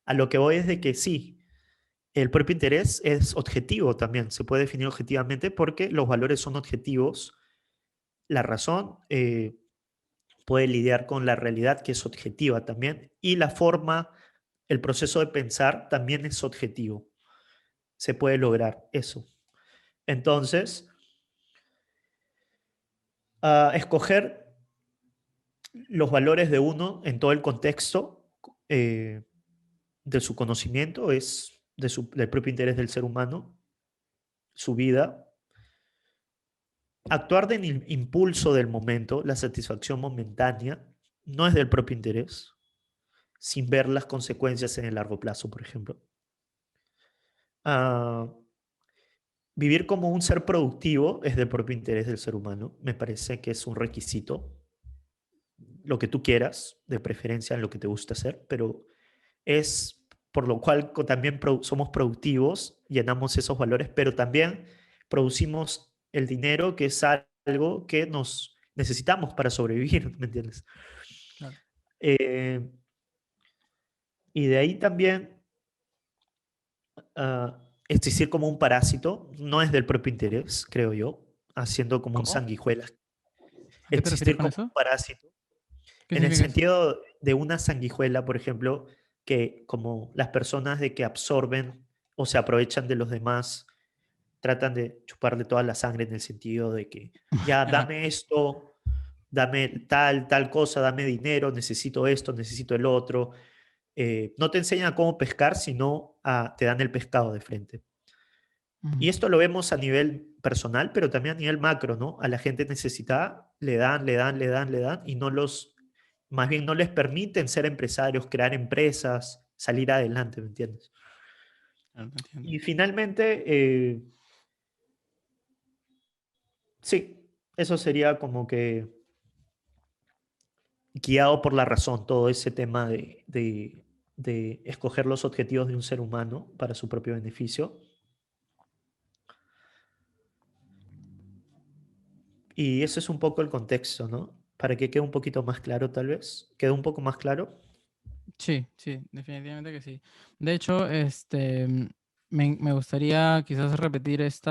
A lo que voy es de que sí, el propio interés es objetivo también, se puede definir objetivamente porque los valores son objetivos. La razón puede lidiar con la realidad que es objetiva también y la forma, el proceso de pensar también es objetivo. Se puede lograr eso. Entonces, escoger los valores de uno en todo el contexto eh, de su conocimiento es del propio interés del ser humano, su vida. Actuar del impulso del momento, la satisfacción momentánea, no es del propio interés, sin ver las consecuencias en el largo plazo, por ejemplo. Ah, vivir como un ser productivo es del propio interés del ser humano. Me parece que es un requisito. Lo que tú quieras, de preferencia en lo que te gusta hacer, pero es por lo cual también somos productivos, llenamos esos valores, pero también producimos el dinero, que es algo que nos necesitamos para sobrevivir, ¿me entiendes? Claro. Eh, y de ahí también existir como un parásito no es del propio interés, creo yo, haciendo como un ¿Cómo? sanguijuela. ¿A qué te refieres Existir con como un eso? parásito, ¿Qué en el significa eso? sentido de una sanguijuela, por ejemplo, que como las personas de que absorben o se aprovechan de los demás, tratan de chuparle toda la sangre en el sentido de que ya dame esto, dame tal cosa, dame dinero, necesito esto, necesito el otro. No te enseñan a cómo pescar, sino te dan el pescado de frente. Mm, Y esto lo vemos a nivel personal, pero también a nivel macro, ¿no? A la gente necesitada le dan, le dan, le dan, le dan y más bien no les permiten ser empresarios, crear empresas, salir adelante, ¿me entiendes? claro, te entiendo. Y finalmente, sí, eso sería como que guiado por la razón, todo ese tema de de escoger los objetivos de un ser humano para su propio beneficio. Y ese es un poco el contexto, ¿no? Para que quede un poquito más claro, tal vez. ¿Quedó un poco más claro? Sí, sí, definitivamente que sí. De hecho, me gustaría quizás repetir este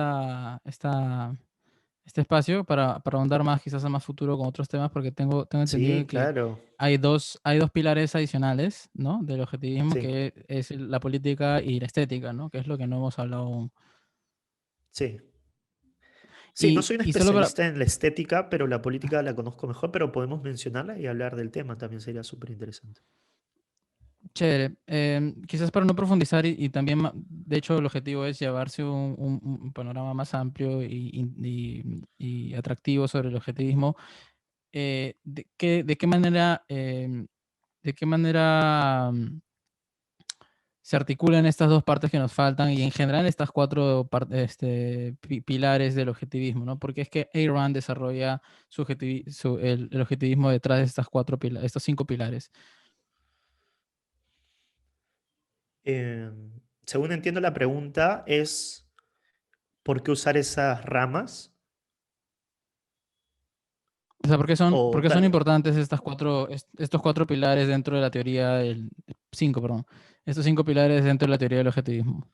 espacio para ahondar más, quizás a más futuro con otros temas, porque tengo entendido Sí, de que claro. hay dos pilares adicionales, ¿no? Del objetivismo, Sí, que es la política y la estética, ¿no? Que es lo que no hemos hablado aún. sí. Sí, no Y, soy un y solo para, especialista en la estética, pero la política la conozco mejor, pero podemos mencionarla y hablar del tema, también sería súper interesante. chévere, quizás para no profundizar y también, de hecho, el objetivo es llevarse un panorama más amplio y atractivo sobre el objetivismo. ¿De qué manera, se articulan estas dos partes que nos faltan y en general estas cuatro pilares del objetivismo, ¿no? Porque es que Ayn Rand desarrolla el objetivismo detrás de estos cinco pilares. Según entiendo la pregunta es, ¿por qué usar esas ramas? O sea, ¿por O qué son tal, importantes estos cuatro pilares dentro de la teoría cinco, perdón, estos cinco pilares dentro de la teoría del objetivismo?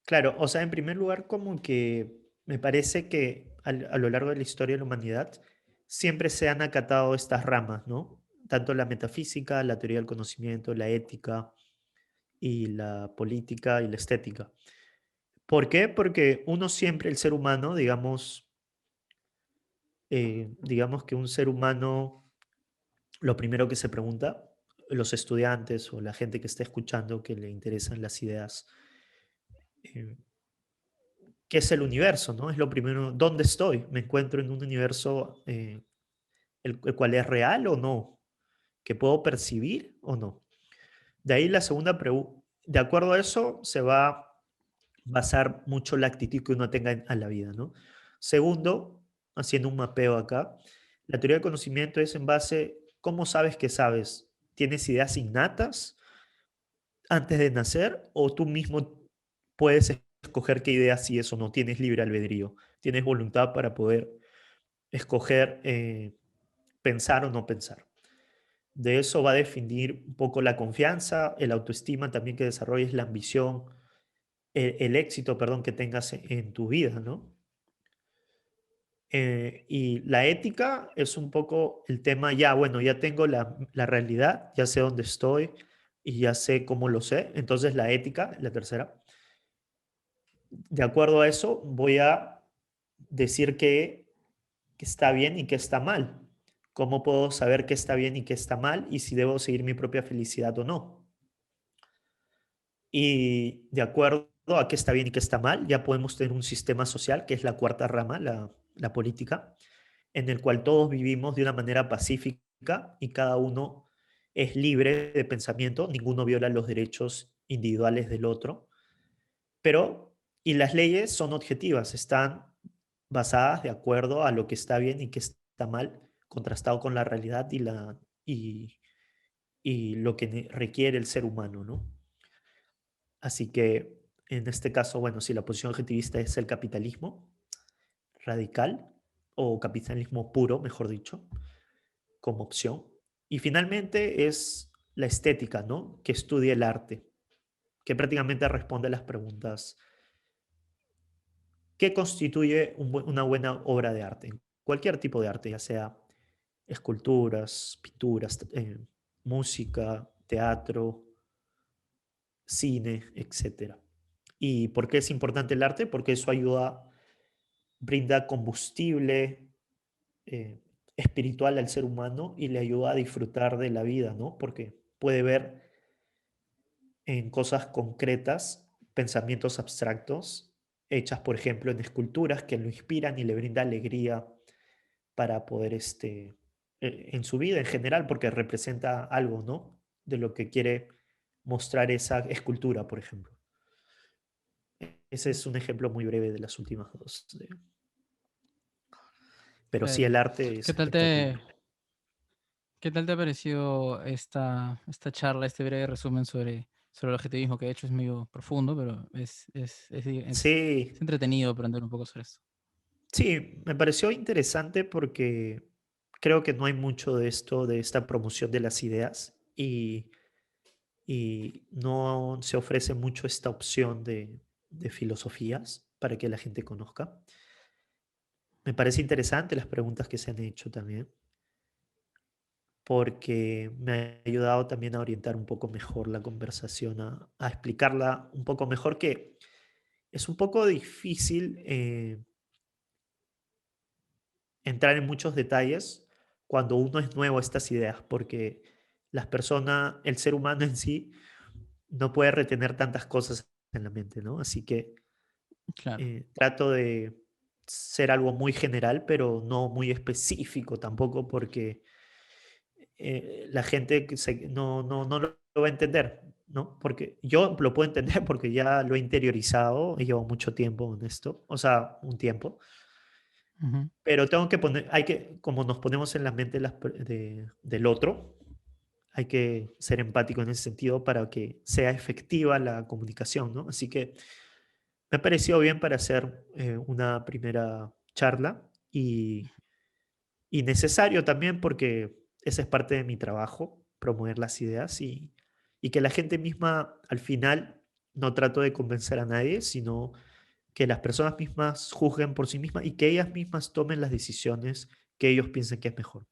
claro, o sea, en primer lugar, como que me parece que a lo largo de la historia de la humanidad siempre se han acatado estas ramas, ¿no? Tanto la metafísica, la teoría del conocimiento, la ética y la política y la estética. ¿Por qué? Porque uno siempre, el ser humano, digamos que un ser humano, lo primero que se pregunta, los estudiantes o la gente que está escuchando que le interesan las ideas, eh, ¿qué es el universo? ¿No? Es lo primero, ¿dónde estoy? ¿Me encuentro en un universo el cual es real o no? ¿Que puedo percibir o no? De ahí la segunda pregunta, de acuerdo a eso se va a basar mucho la actitud que uno tenga a la vida, ¿no? Segundo, haciendo un mapeo acá, la teoría del conocimiento es en base, ¿cómo sabes que sabes? ¿Tienes ideas innatas antes de nacer o tú mismo puedes escoger qué ideas sí es o no? Tienes libre albedrío, tienes voluntad para poder escoger pensar o no pensar. De eso va a definir un poco la confianza, el autoestima también que desarrolles, la ambición, el éxito, perdón, que tengas en tu vida, ¿no? Y la ética es un poco el tema, ya, bueno, ya tengo la realidad, ya sé dónde estoy y ya sé cómo lo sé. Entonces la ética, la tercera, de acuerdo a eso, voy a decir que está bien y que está mal. ¿Cómo puedo saber qué está bien y qué está mal y si debo seguir mi propia felicidad o no? Y de acuerdo a qué está bien y qué está mal, ya podemos tener un sistema social, que es la cuarta rama, la política, en el cual todos vivimos de una manera pacífica y cada uno es libre de pensamiento, ninguno viola los derechos individuales del otro, pero, y las leyes son objetivas, están basadas de acuerdo a lo que está bien y que está mal, contrastado con la realidad y, y lo que requiere el ser humano, ¿no? Así que en este caso, bueno, si la posición objetivista es el capitalismo radical o capitalismo puro, mejor dicho, como opción. Y finalmente es la estética, ¿no? Que estudia el arte, que prácticamente responde a las preguntas, ¿qué constituye una buena obra de arte? Cualquier tipo de arte, ya sea esculturas, pinturas, música, teatro, cine, etcétera. ¿Y por qué es importante el arte? Porque eso ayuda, brinda combustible eh, espiritual al ser humano y le ayuda a disfrutar de la vida, ¿no? Porque puede ver en cosas concretas pensamientos abstractos hechas, por ejemplo, en esculturas que lo inspiran y le brinda alegría para poder, en su vida en general, porque representa algo, ¿no? De lo que quiere mostrar esa escultura, por ejemplo. Ese es un ejemplo muy breve de las últimas dos. Pero sí, Chévere. el arte es ¿Qué tal espectacular. ¿Qué tal te ha parecido esta charla, este breve resumen sobre el objetivismo, que de hecho es medio profundo, pero es Sí, entretenido aprender un poco sobre esto? sí, me pareció interesante porque creo que no hay mucho de esto, de esta promoción de las ideas y no se ofrece mucho esta opción de filosofías para que la gente conozca. Me parece interesante las preguntas que se han hecho también, porque me ha ayudado también a orientar un poco mejor la conversación, a explicarla un poco mejor, que es un poco difícil entrar en muchos detalles cuando uno es nuevo a estas ideas, porque las personas, el ser humano en sí, no puede retener tantas cosas en la mente, ¿no? Así que Claro. trato de ser algo muy general, pero no muy específico tampoco, porque la gente no lo va a entender, ¿no? Porque yo lo puedo entender porque ya lo he interiorizado y llevo mucho tiempo en esto, o sea, un tiempo, Ujú. pero tengo que poner, hay que, como nos ponemos en la mente del otro, hay que ser empático en ese sentido para que sea efectiva la comunicación, ¿no? Así que me ha parecido bien para hacer una primera charla y necesario también porque esa es parte de mi trabajo, promover las ideas y que la gente misma, al final, no trato de convencer a nadie, sino que las personas mismas juzguen por sí mismas y que ellas mismas tomen las decisiones que ellos piensen que es mejor,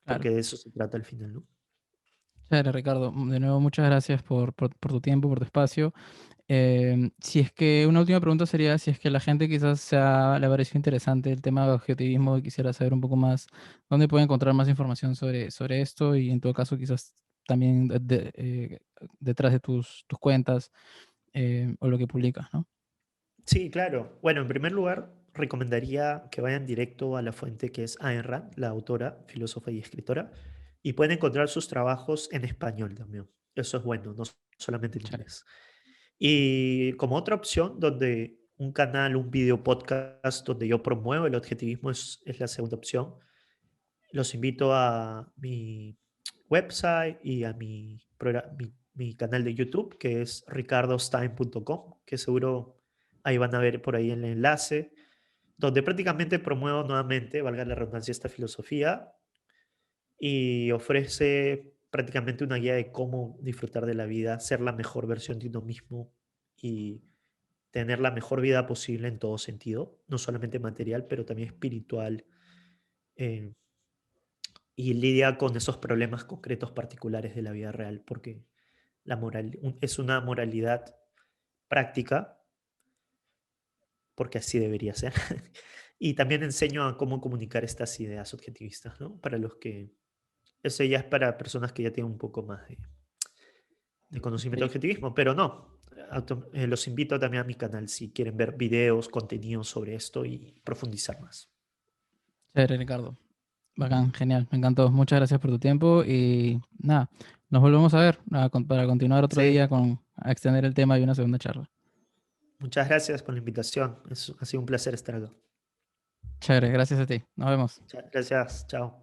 Claro. porque de eso se trata al final, ¿no? Chévere, Ricardo. De nuevo, muchas gracias por tu tiempo, por tu espacio. Si es que una última pregunta sería si es que la gente quizás le pareció interesante el tema de objetivismo y quisiera saber un poco más dónde puede encontrar más información sobre esto y en todo caso quizás también detrás de tus cuentas o lo que publicas, ¿no? Sí, claro. Bueno, en primer lugar, recomendaría que vayan directo a la fuente que es Ayn Rand, la autora, filósofa y escritora, y pueden encontrar sus trabajos en español también. Eso es bueno, no solamente en Chévere. inglés. Y como otra opción, donde un canal, un video podcast donde yo promuevo el objetivismo es la segunda opción. Los invito a mi website y a mi canal de YouTube, que es ricardostime.com, que seguro ahí van a ver por ahí el enlace, donde prácticamente promuevo nuevamente, valga la redundancia, esta filosofía y ofrece prácticamente una guía de cómo disfrutar de la vida, ser la mejor versión de uno mismo y tener la mejor vida posible en todo sentido, no solamente material, pero también espiritual, eh, y lidia con esos problemas concretos particulares de la vida real, porque es una moralidad práctica, porque así debería ser. Y también enseño a cómo comunicar estas ideas objetivistas, ¿no? Para los que, eso ya es para personas que ya tienen un poco más de conocimiento de Experiencia. objetivismo, pero no. Los invito también a mi canal si quieren ver videos, contenidos sobre esto y profundizar más. Chévere, Ricardo. Bacán, genial, me encantó. Muchas gracias por tu tiempo y nada, nos volvemos a ver para continuar otro día Sí, a extender el tema y una segunda charla. muchas gracias por la invitación. Ha sido un placer estar acá. Chévere, gracias a ti. Nos vemos. Gracias, chao.